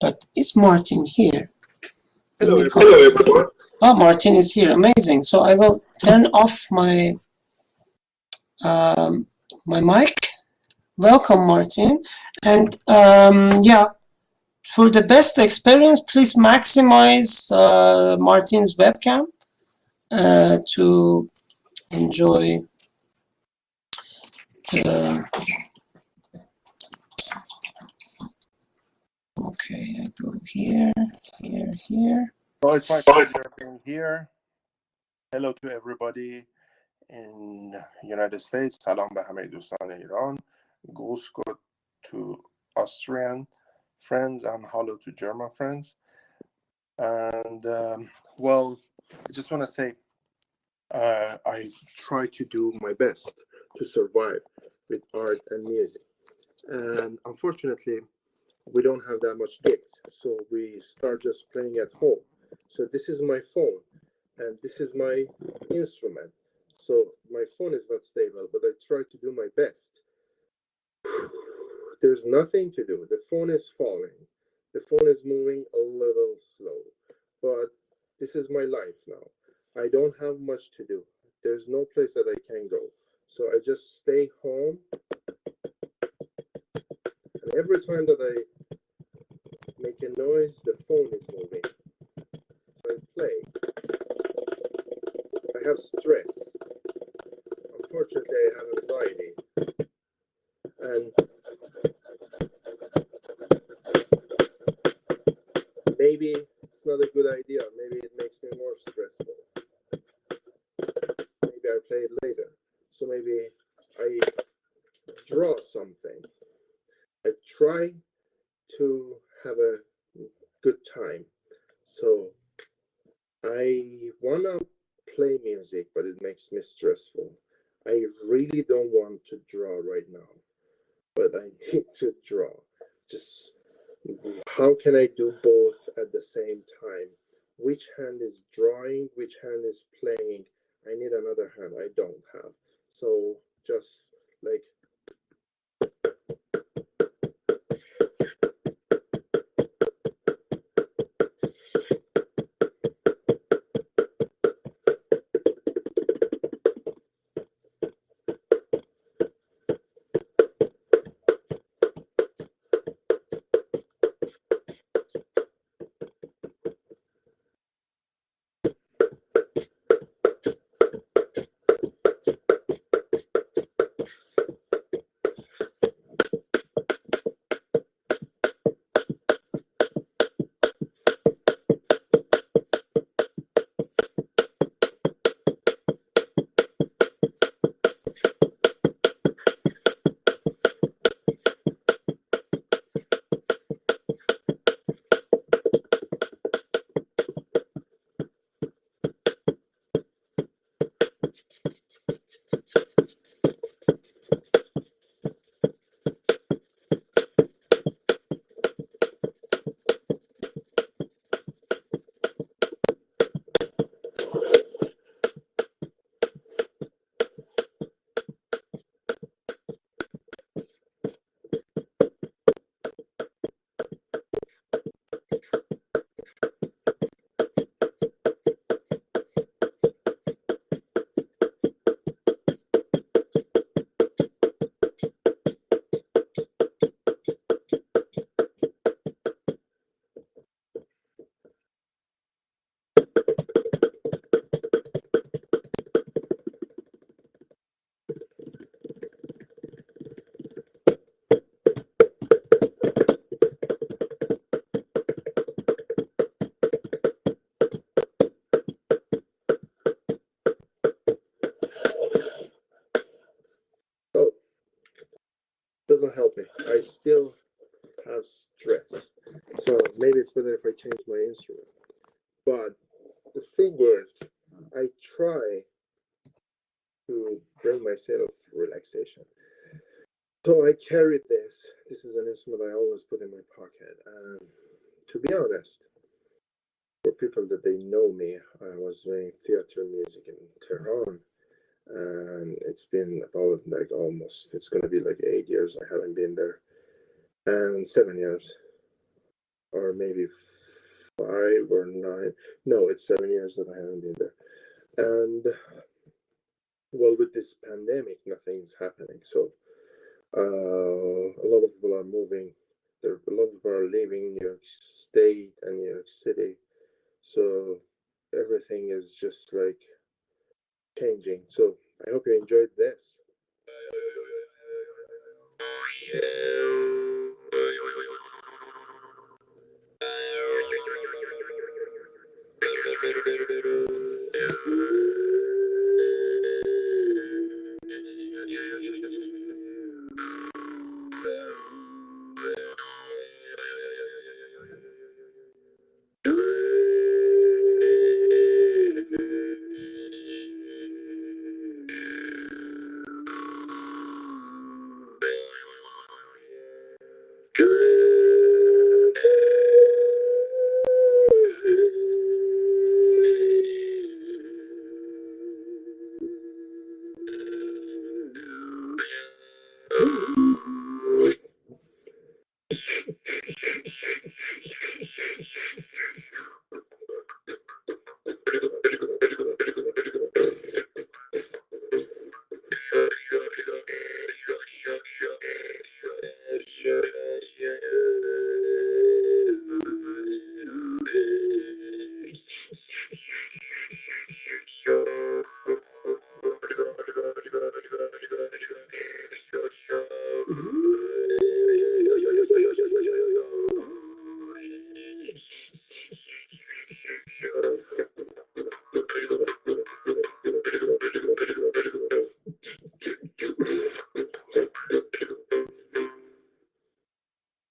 But is Martin here? Hello, everyone. Oh, Martin is here. Amazing. So I will turn off my my mic. Welcome, Martin. And yeah, for the best experience, please maximize Martin's webcam to enjoy the. Okay, I go here, here. Well, it's my pleasure being here. Hello to everybody in United States. Salam به همه دوستان ایران. Gusko to Austrian friends and hello to German friends. And well, I just want to say I try to do my best to survive with art and music. And unfortunately, we don't have that much gigs, so we start just playing at home. So this is my phone, and this is my instrument. So my phone is not stable, but I try to do my best. There's nothing to do. The phone is falling. The phone is moving a little slow, but this is my life now. I don't have much to do. There's no place that I can go. So I just stay home. And every time that I make a noise, the phone is moving. I play. I have stress. Unfortunately, I have anxiety. And maybe it's not a good idea. Maybe it makes me more stressful. Maybe I play it later. So maybe I draw something. I try to have a good time. So I wanna play music, but it makes me stressful. I really don't want to draw right now, but I need to draw. Just how can I do both at the same time? Which hand is drawing? Which hand is playing? I need another hand I don't have. So just like help me. I still have stress, so maybe it's better if I change my instrument. But the thing is, I try to bring myself relaxation. So I carried this. This is an instrument I always put in my pocket. And to be honest, for people that they know me, I was doing theater music in Tehran, and it's been about like almost, it's gonna be like 8 years I haven't been there, and 7 years, or maybe 5 or 9. No, it's 7 years that I haven't been there. And well, with this pandemic, nothing's happening. So a lot of people are moving. There, a lot of people are leaving New York State and New York City. So everything is just like changing. So I hope you enjoyed this.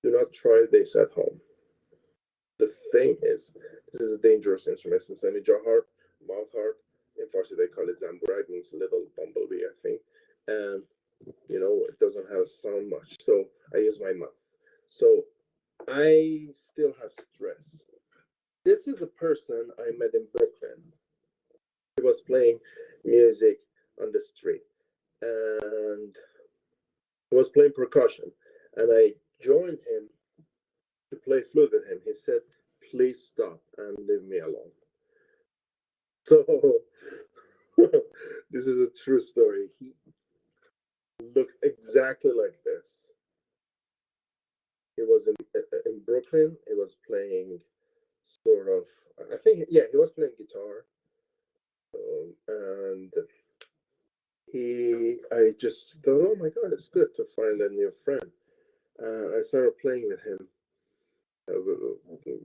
Do not try this at home. The thing is, this is a dangerous instrument. It's a jahar, mouth harp. In Farsi, they call it zamburag, means little bumblebee, I think. And it doesn't have sound much. So I use my mouth. So I still have stress. This is a person I met in Brooklyn. He was playing music on the street, and he was playing percussion. And I joined him to play flute with him. He said, "Please stop and leave me alone." So this is a true story. He looked exactly like this. He was in Brooklyn. He was playing sort of, I think, yeah, he was playing guitar. And I just thought, oh my God, it's good to find a new friend. I started playing with him.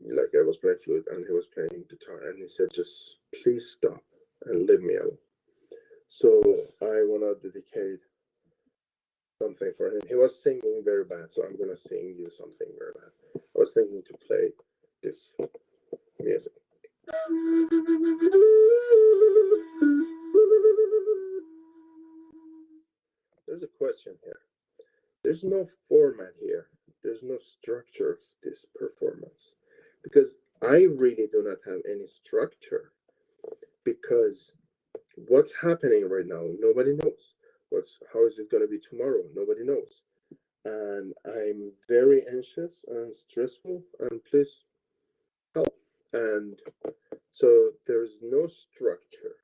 Like I was playing flute and he was playing guitar, and he said, "Just please stop and leave me alone." So I want to dedicate something for him. He was singing very bad, so I'm gonna sing you something very bad. I was thinking to play this music. There's a question here. There's no format here. There's no structure of this performance, because I really do not have any structure, because what's happening right now, nobody knows. How is it going to be tomorrow? Nobody knows. And I'm very anxious and stressful, and please help. And so there's no structure.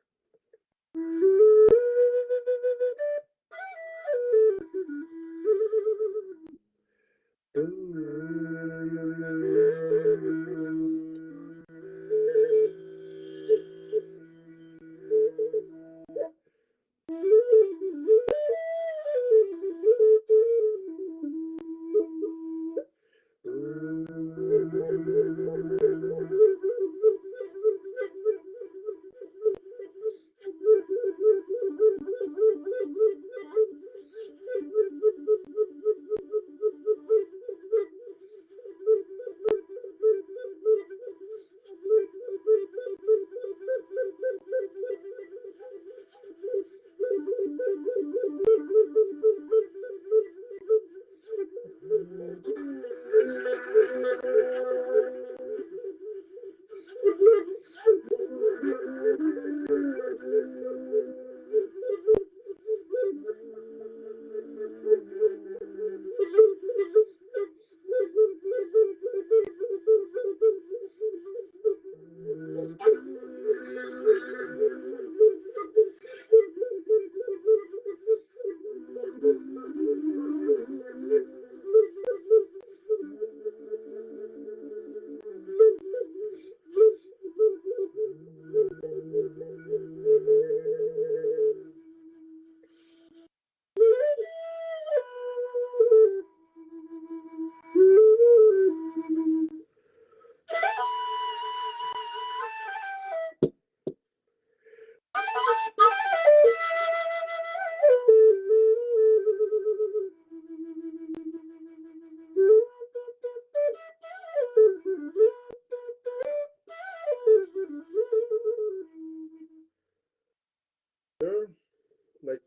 like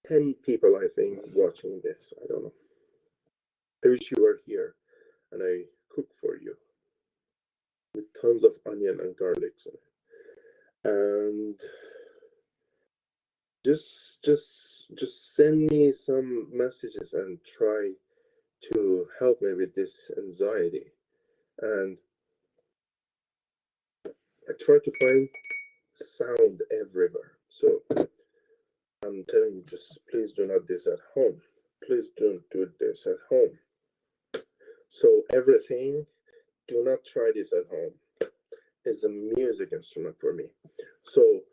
10 people, I think, watching this. I don't know. I wish you were here and I cook for you with tons of onion and garlic in it. And just send me some messages and try to help me with this anxiety. And I try to find sound everywhere. So I'm telling you, just please do not this at home. Please don't do this at home. So everything, do not try this at home. It's a music instrument for me. So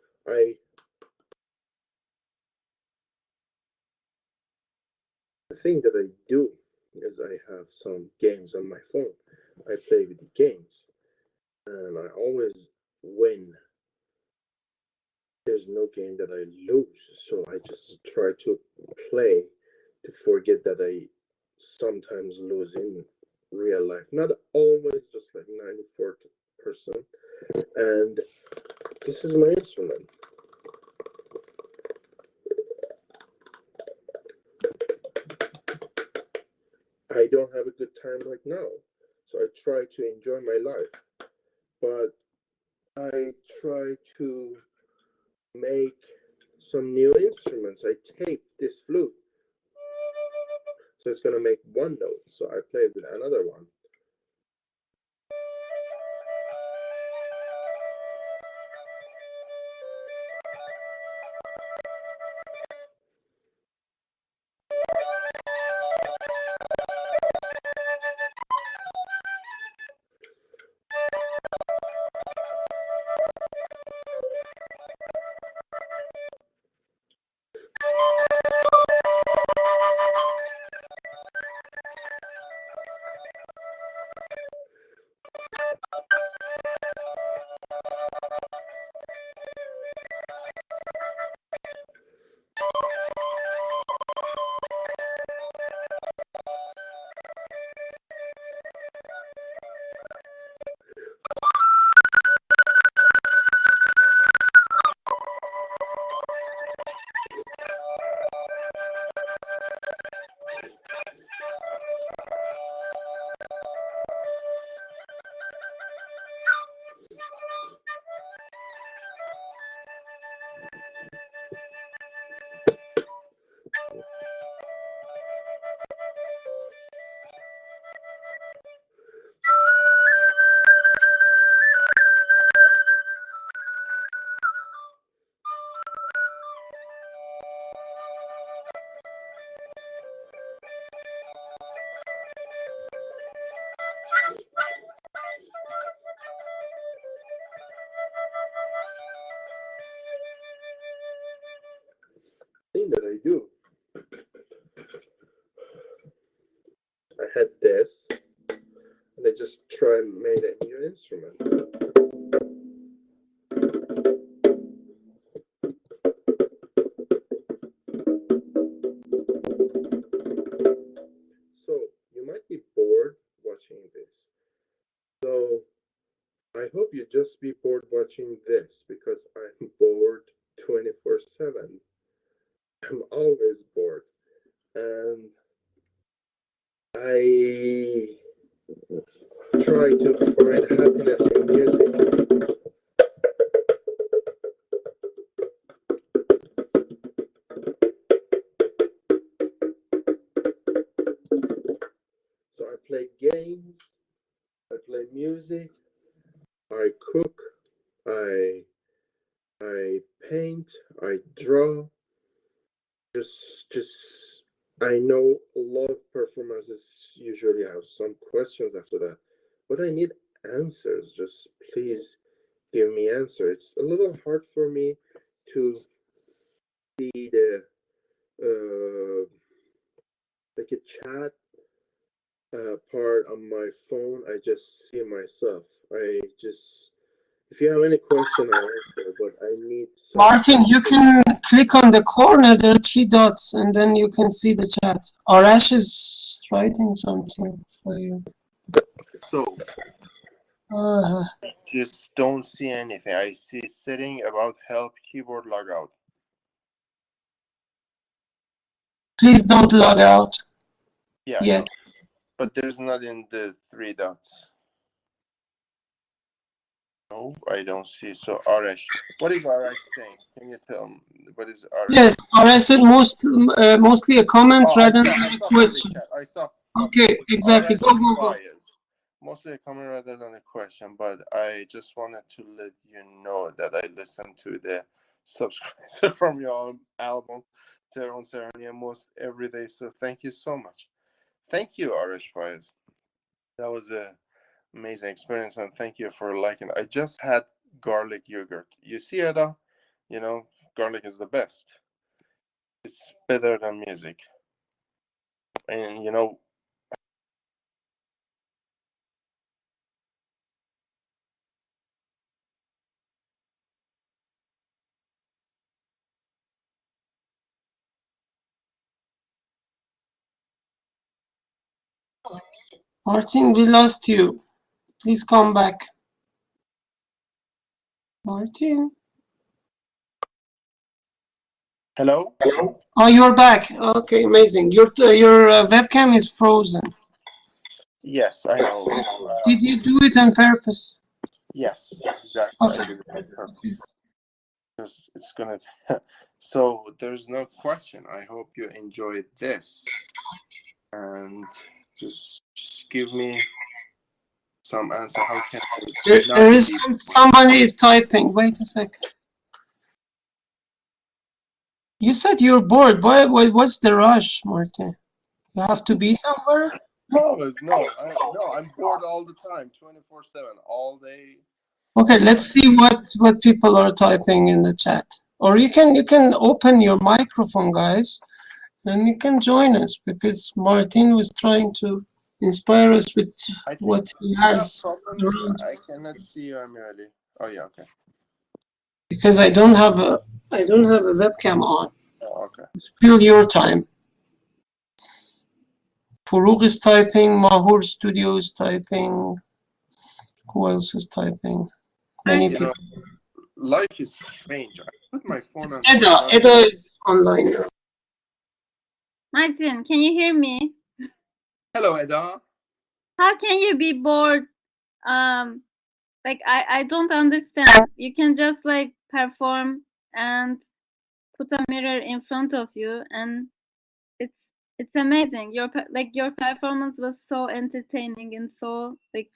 the thing that I do is I have some games on my phone. I play with the games and I always win. There's no game that I lose. So I just try to play to forget that I sometimes lose in real life. Not always, just like 94%. And this is my instrument. I don't have a good time right now. So I try to enjoy my life. But I try to make some new instruments. I tape this flute. So it's going to make one note. So I play with another one. Thing that I do. I had this, and I just try and made a new instrument. So you might be bored watching this. So I hope you just be bored watching this because I'm bored 24/7. I'm always bored. And I try to find happiness in music. So I play games, I play music, I cook, I paint, I draw. Just I know a lot of performances usually have some questions after that, but I need answers. Just please give me answer. It's a little hard for me to see the like a chat part on my phone. I just see myself. If you have any question, I'll answer, but I need some. Martin, you can click on the corner. There are three dots, and then you can see the chat. Arash is writing something for you. So just don't see anything. I see setting about help keyboard logout. Please don't log out Yeah, I yet. know. But there's not in the 3 dots. No, I don't see. So Arash, what is Arash saying? Can you tell me what is Arash? Yes, or I said mostly a comment Oh, rather I than saw a from the question. chat. I saw Okay, exactly. Arash Go, and go, go. Fayez. Mostly a comment rather than a question, but I just wanted to let you know that I listened to the subscriber from your album, Tehran Ceremony, almost every day. So thank you so much. Thank you, Arash Fayez. That was a amazing experience, and thank you for liking. I just had garlic yogurt. You see, Ada, you know, garlic is the best. It's better than music. And you know, Martin, we lost you. Please come back. Martin. hello. Oh, you're back. Okay, amazing. Your webcam is frozen. Yes, I know. Did you do it on purpose? Yes, exactly. I Okay. did it on purpose because it's gonna. So there's no question. I hope you enjoyed this, and just give me some answer. How can I not There is be? somebody is typing. Wait a sec. You said you're bored. What's the rush, Martin? You have to be somewhere? No, I'm bored all the time, 24/7, all day. Okay, All the let's time. see what people are typing in the chat. Or you can open your microphone, guys, and you can join us because Martin was trying to inspire us with I think what he you have has problems. around. I cannot see you, Amirali. Oh yeah, okay. Because I don't have a webcam on. Oh, okay. It's still your time. Forough is typing. Mahoor Studio is typing. Who else is typing? Many You people. know, life is strange. I put my phone on Eda. silent. Eda is online now. Martin, can you hear me? Hello, Eda. How can you be bored? Like I don't understand. You can just like perform and put a mirror in front of you, and it's it's amazing. Your performance was so entertaining and so like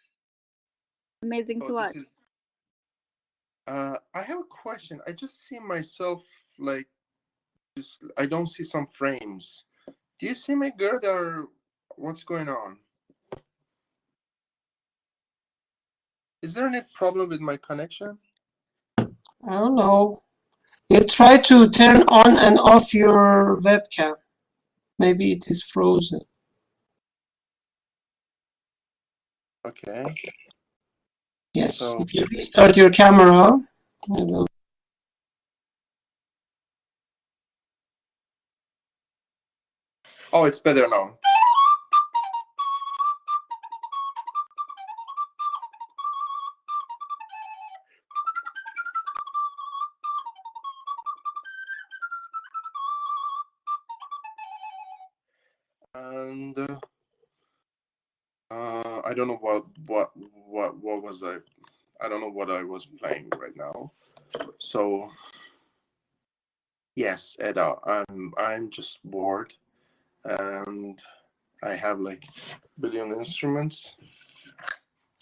amazing Oh, to this watch. is. I have a question. I just see myself like just. I don't see some frames. Do you see me good or what's going on? Is there any problem with my connection? I don't know. You try to turn on and off your webcam. Maybe it is frozen. Okay. Yes. So If you restart your camera, it will. oh, it's better now. And I don't know what was I don't know what I was playing right now. So yes, Eda, I'm just bored, and I have like billion instruments,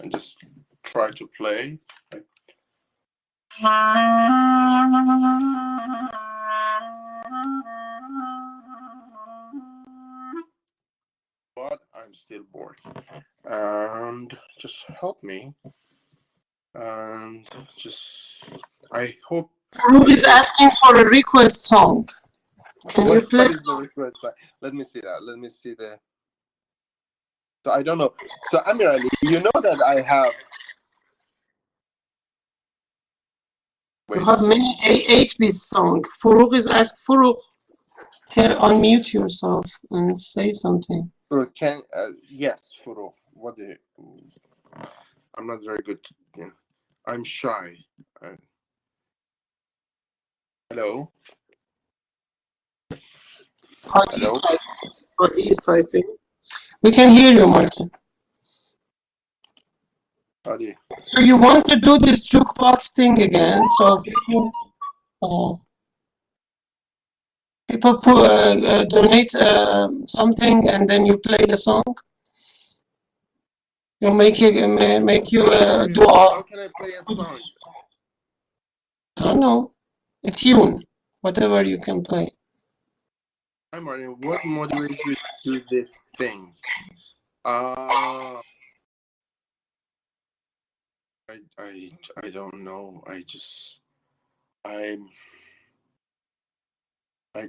and just try to play. Like, but I'm still bored, and just help me, and just I hope. Forough is asking for a request song. Can you play? What is the request? Let me see that. Let me see the. So I don't know. So Amirali, you know that I have. You Wait a have second. many 8-bit song. Forough is asked. Forough, unmute yourself and say something. So can yes, Forough. What do you, I'm not very good. I'm shy. Hello. Hello? Hadi is typing. We can hear you, Martin. Hadi. So you want to do this jukebox thing again? So people donate something and then you play the song. You make you dua. How can I play a song? I don't know, a tune, whatever you can play. Hi, Martin. What motivates you to do this thing? I don't know. I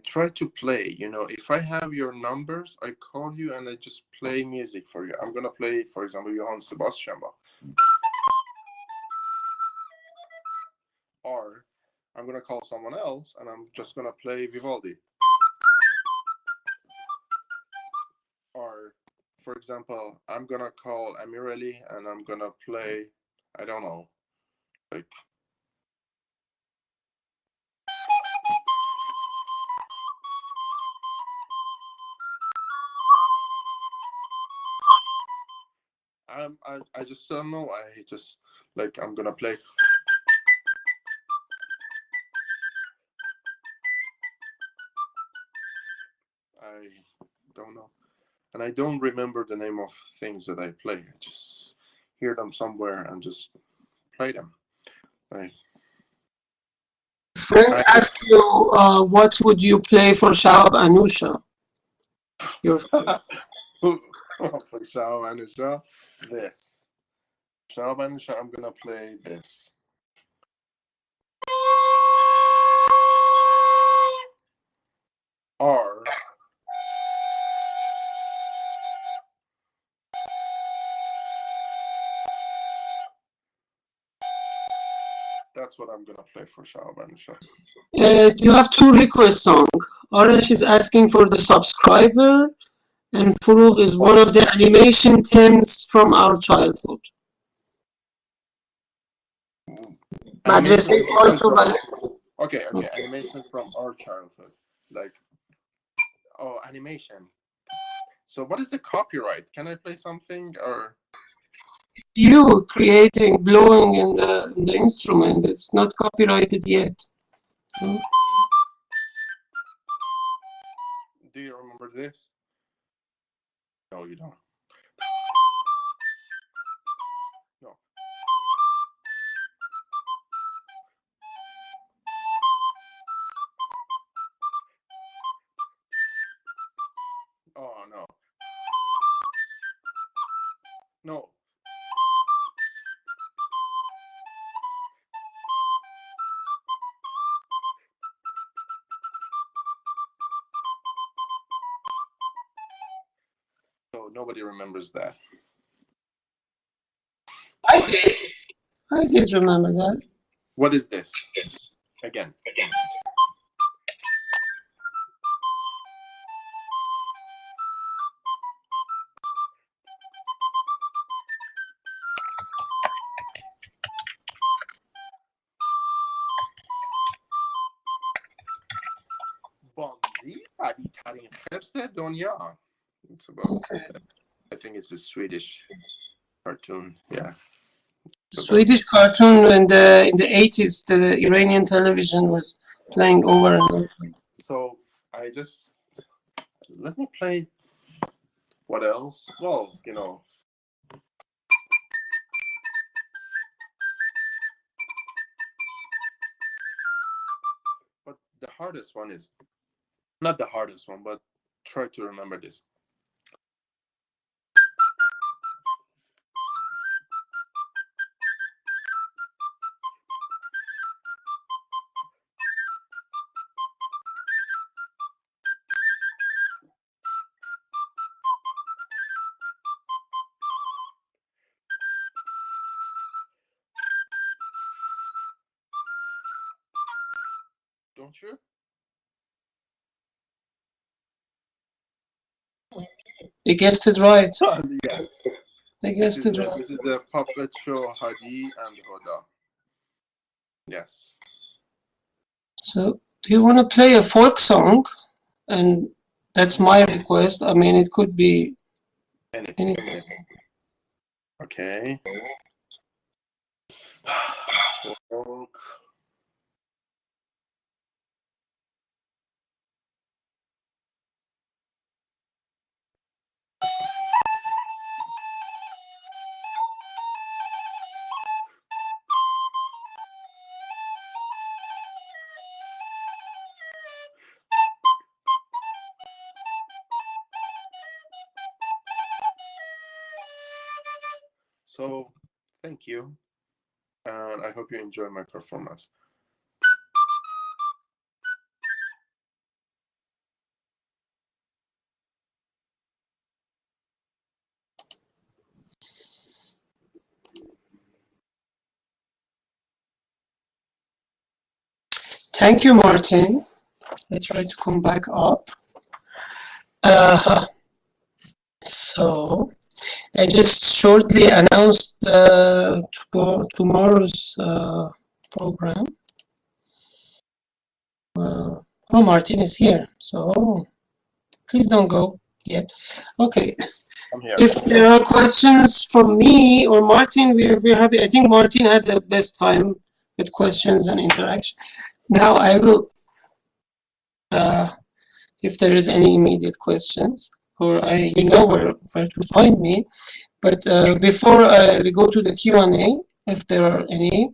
try to play. You know, if I have your numbers, I call you and I just play music for you. I'm gonna play, for example, Johann Sebastian Bach, or I'm gonna call someone else and I'm just gonna play Vivaldi. Or, for example, I'm gonna call Amirali and I'm gonna play, I don't know, like. I just don't know. I just like I'm gonna play. I don't know, and I don't remember the name of things that I play. I just hear them somewhere and just play them. Friend asked you, what would you play for Shahab Anusha? Your For Shao Anusha, this. Shao Anusha, I'm gonna play this. Or that's what I'm gonna play for Shao Anusha. you have two request songs. Arash is asking for the subscriber, and Forough is one of the animation themes from our childhood. Madrasa Okay, animations from our childhood. Like, oh, animation. So what is the copyright? Can I play something or? You creating, blowing in the instrument. It's not copyrighted yet. Do you remember this? No, you don't. No. Oh, no. No. So nobody remembers that. I did remember that. What is this? Again. بامزی قوی ترین خرس دنیا. It's about, I think it's a Swedish cartoon. Yeah. Swedish cartoon in the 80s, the Iranian television was playing over and over. So let me play. What else? Well, but the hardest one is not the hardest one, but try to remember this. Don't you? They guessed it right. Yes. They guessed it right. This is the puppet show Hadi and Hoda. Yes. So, do you want to play a folk song? And That's my request. I mean, it could be Anything. anything. Okay. So, thank you, and I hope you enjoy my performance. Thank you, Martin. I try to come back up. So I just shortly announced tomorrow's program. Oh, Martin is here. So please don't go yet. Okay. I'm here. If there are questions from me or Martin, we're happy. I think Martin had the best time with questions and interaction. Now I will, if there is any immediate questions, or you know where to find me. But before we go to the Q&A, if there are any,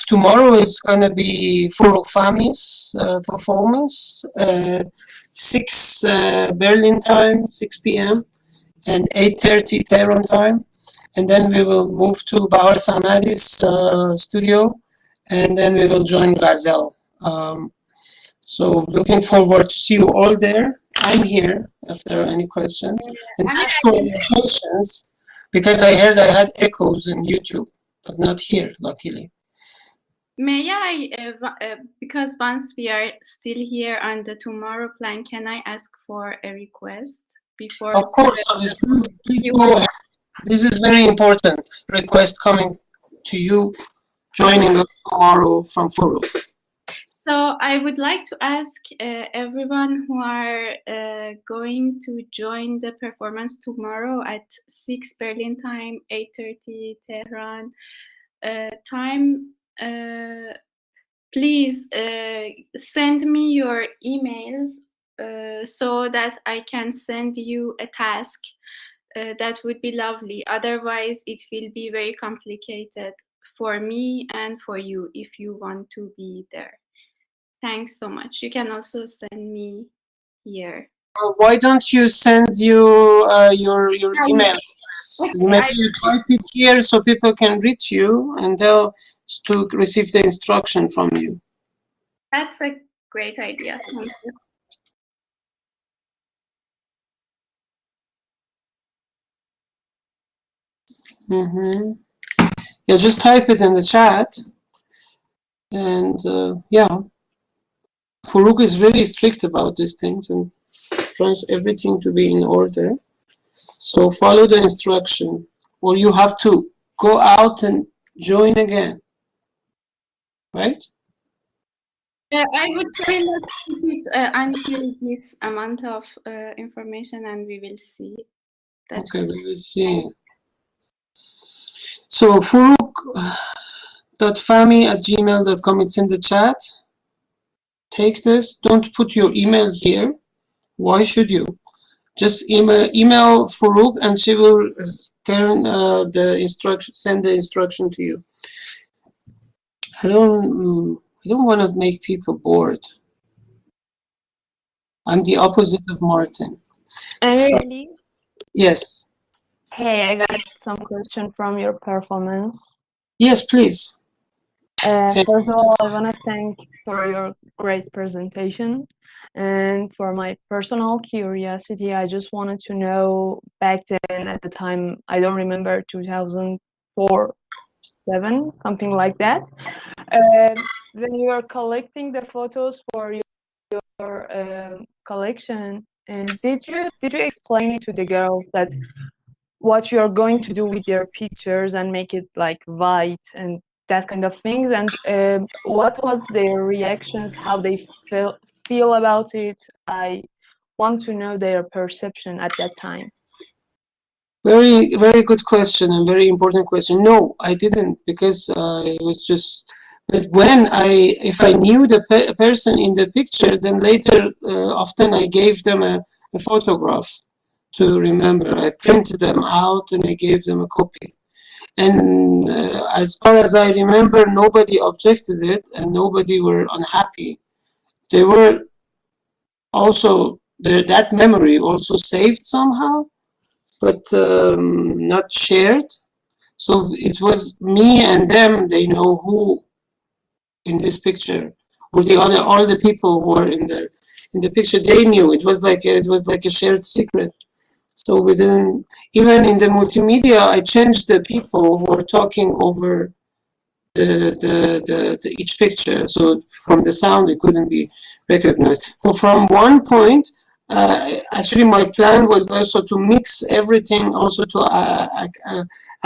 tomorrow is going to be Forough Fami's performance, 6 Berlin time, 6 p.m. and 8:30 Tehran time. And then we will move to Bahar Samadi's studio, and then we will join Ghazel. So looking forward to see you all there. I'm here if there are any questions. And thanks for your patience, because I heard I had echoes in YouTube, but not here, luckily. May I, because once we are still here on the tomorrow plan, can I ask for a request before? Of course, please go ahead. This is very important request coming to you, joining us tomorrow from Forough. So I would like to ask everyone who are going to join the performance tomorrow at 6 Berlin time, 8:30 Tehran time. Please send me your emails so that I can send you a task. That would be lovely. Otherwise, it will be very complicated for me and for you if you want to be there. Thanks so much. You can also send me here. Why don't you send your email address? Maybe you type it here so people can reach you and they'll to receive the instruction from you. That's a great idea. Thank you. Yeah, just type it in the chat. And yeah, Forough is really strict about these things and tries everything to be in order. So follow the instruction, or you have to go out and join again, right? I would say let's keep it until this amount of information, and we will see. Okay, we will see. So Forough.fami@gmail.com, it's in the chat. Take this. Don't put your email here. Why should you? Just email Forough, and she will send the instruction to you. I don't want to make people bored. I'm the opposite of Martin. Amirali? Yes. Hey, I got some question from your performance. Yes, please. First of all, I want to thank for your great presentation. And for my personal curiosity, I just wanted to know back then at the time, I don't remember, 2004, 7, something like that. When you were collecting the photos for your collection, and did you explain it to the girls that what you're going to do with their pictures and make it like white and that kind of things, and what was their reactions, how they feel about it? I want to know their perception at that time. Very, very good question and very important question. No, I didn't, because it was just. But when if I knew the person in the picture, then later, often I gave them a photograph to remember. I printed them out and I gave them a copy. And as far as I remember, nobody objected it and nobody were unhappy. They were also, that memory also saved somehow, but not shared. So it was me and them. They know who in this picture, or all the people who were in the picture. They knew. It was like a shared secret. So we didn't, even in the multimedia, I changed the people who were talking over each picture. So from the sound, it couldn't be recognized. So from one point, actually my plan was also to mix everything, also to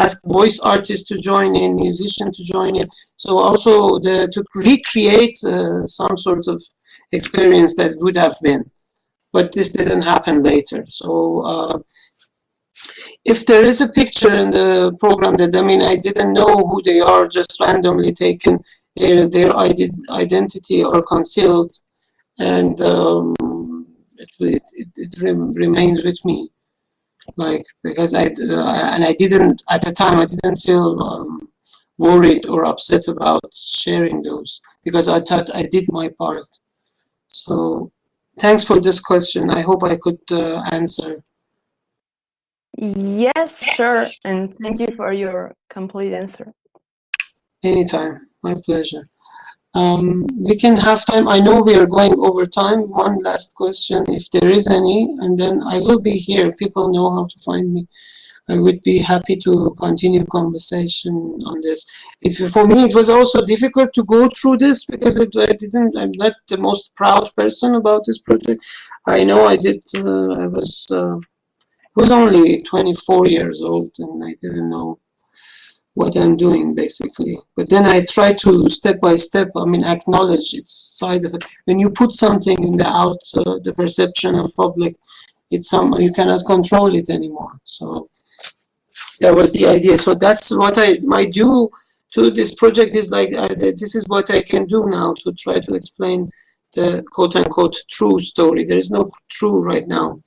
ask voice artists to join in, musicians to join in. So also to recreate some sort of experience that would have been. But this didn't happen later. So if there is a picture in the program that, I mean, I didn't know who they are, just randomly taken, their identity or concealed, and it remains with me. Like, because I didn't, at the time, I didn't feel worried or upset about sharing those, because I thought I did my part. So thanks for this question. I hope I could answer. Yes, sure. And thank you for your complete answer. Anytime, my pleasure. We can have time. I know we are going over time. One last question, if there is any, and then I will be here. People know how to find me. I would be happy to continue conversation on this. For me, it was also difficult to go through this because I'm not the most proud person about this project. I know I did. I was only 24 years old, and I didn't know what I'm doing, basically. But then I try to step by step, I mean, acknowledge its side of it. When you put something in the perception of public, you cannot control it anymore. So that was the idea. So that's what I might do to this project, is like, this is what I can do now to try to explain the quote unquote true story. There is no true right now.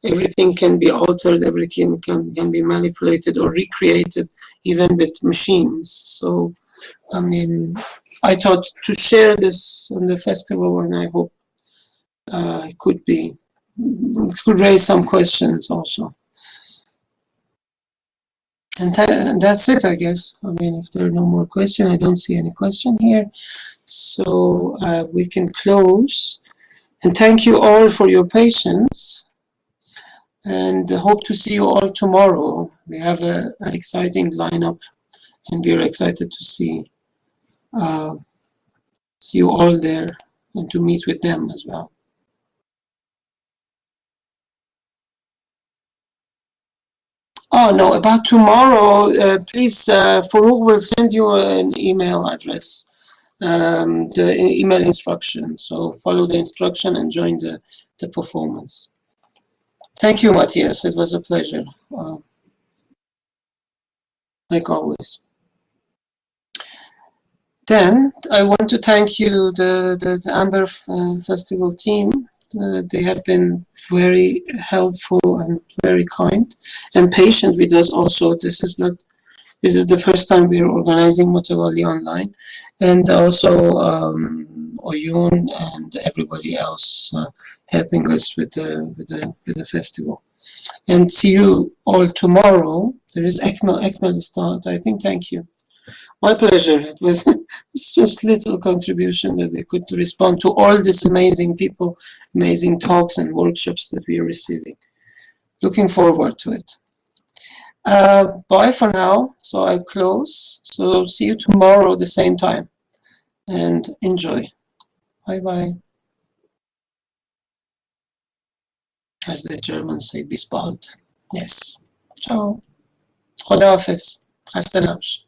Everything can be altered, everything can be manipulated or recreated, even with machines. So, I mean, I thought to share this on the festival, and I hope it could raise some questions also. And that's it, I guess. I mean, if there are no more questions, I don't see any question here. So we can close. And thank you all for your patience. And hope to see you all tomorrow. We have an exciting lineup, and we're excited to see you all there and to meet with them as well. Oh no, about tomorrow, please, Forough will send you an email address, the email instruction. So follow the instruction and join the performance. Thank you, Matthias. It was a pleasure, like always. Then I want to thank you, the Amber Festival team. They have been very helpful and very kind and patient with us also. This is the first time we are organizing Motavali online, and also Oyun and everybody else helping us with the festival. And see you all tomorrow. There is Ekmel is typing. Thank you. My pleasure. It was just little contribution that we could respond to all these amazing people, amazing talks and workshops that we are receiving. Looking forward to it. Bye for now. So I close. So see you tomorrow at the same time. And enjoy. Bye bye. As the Germans say, bis bald. Yes. Ciao. Khuda hafiz. Khasta nabash.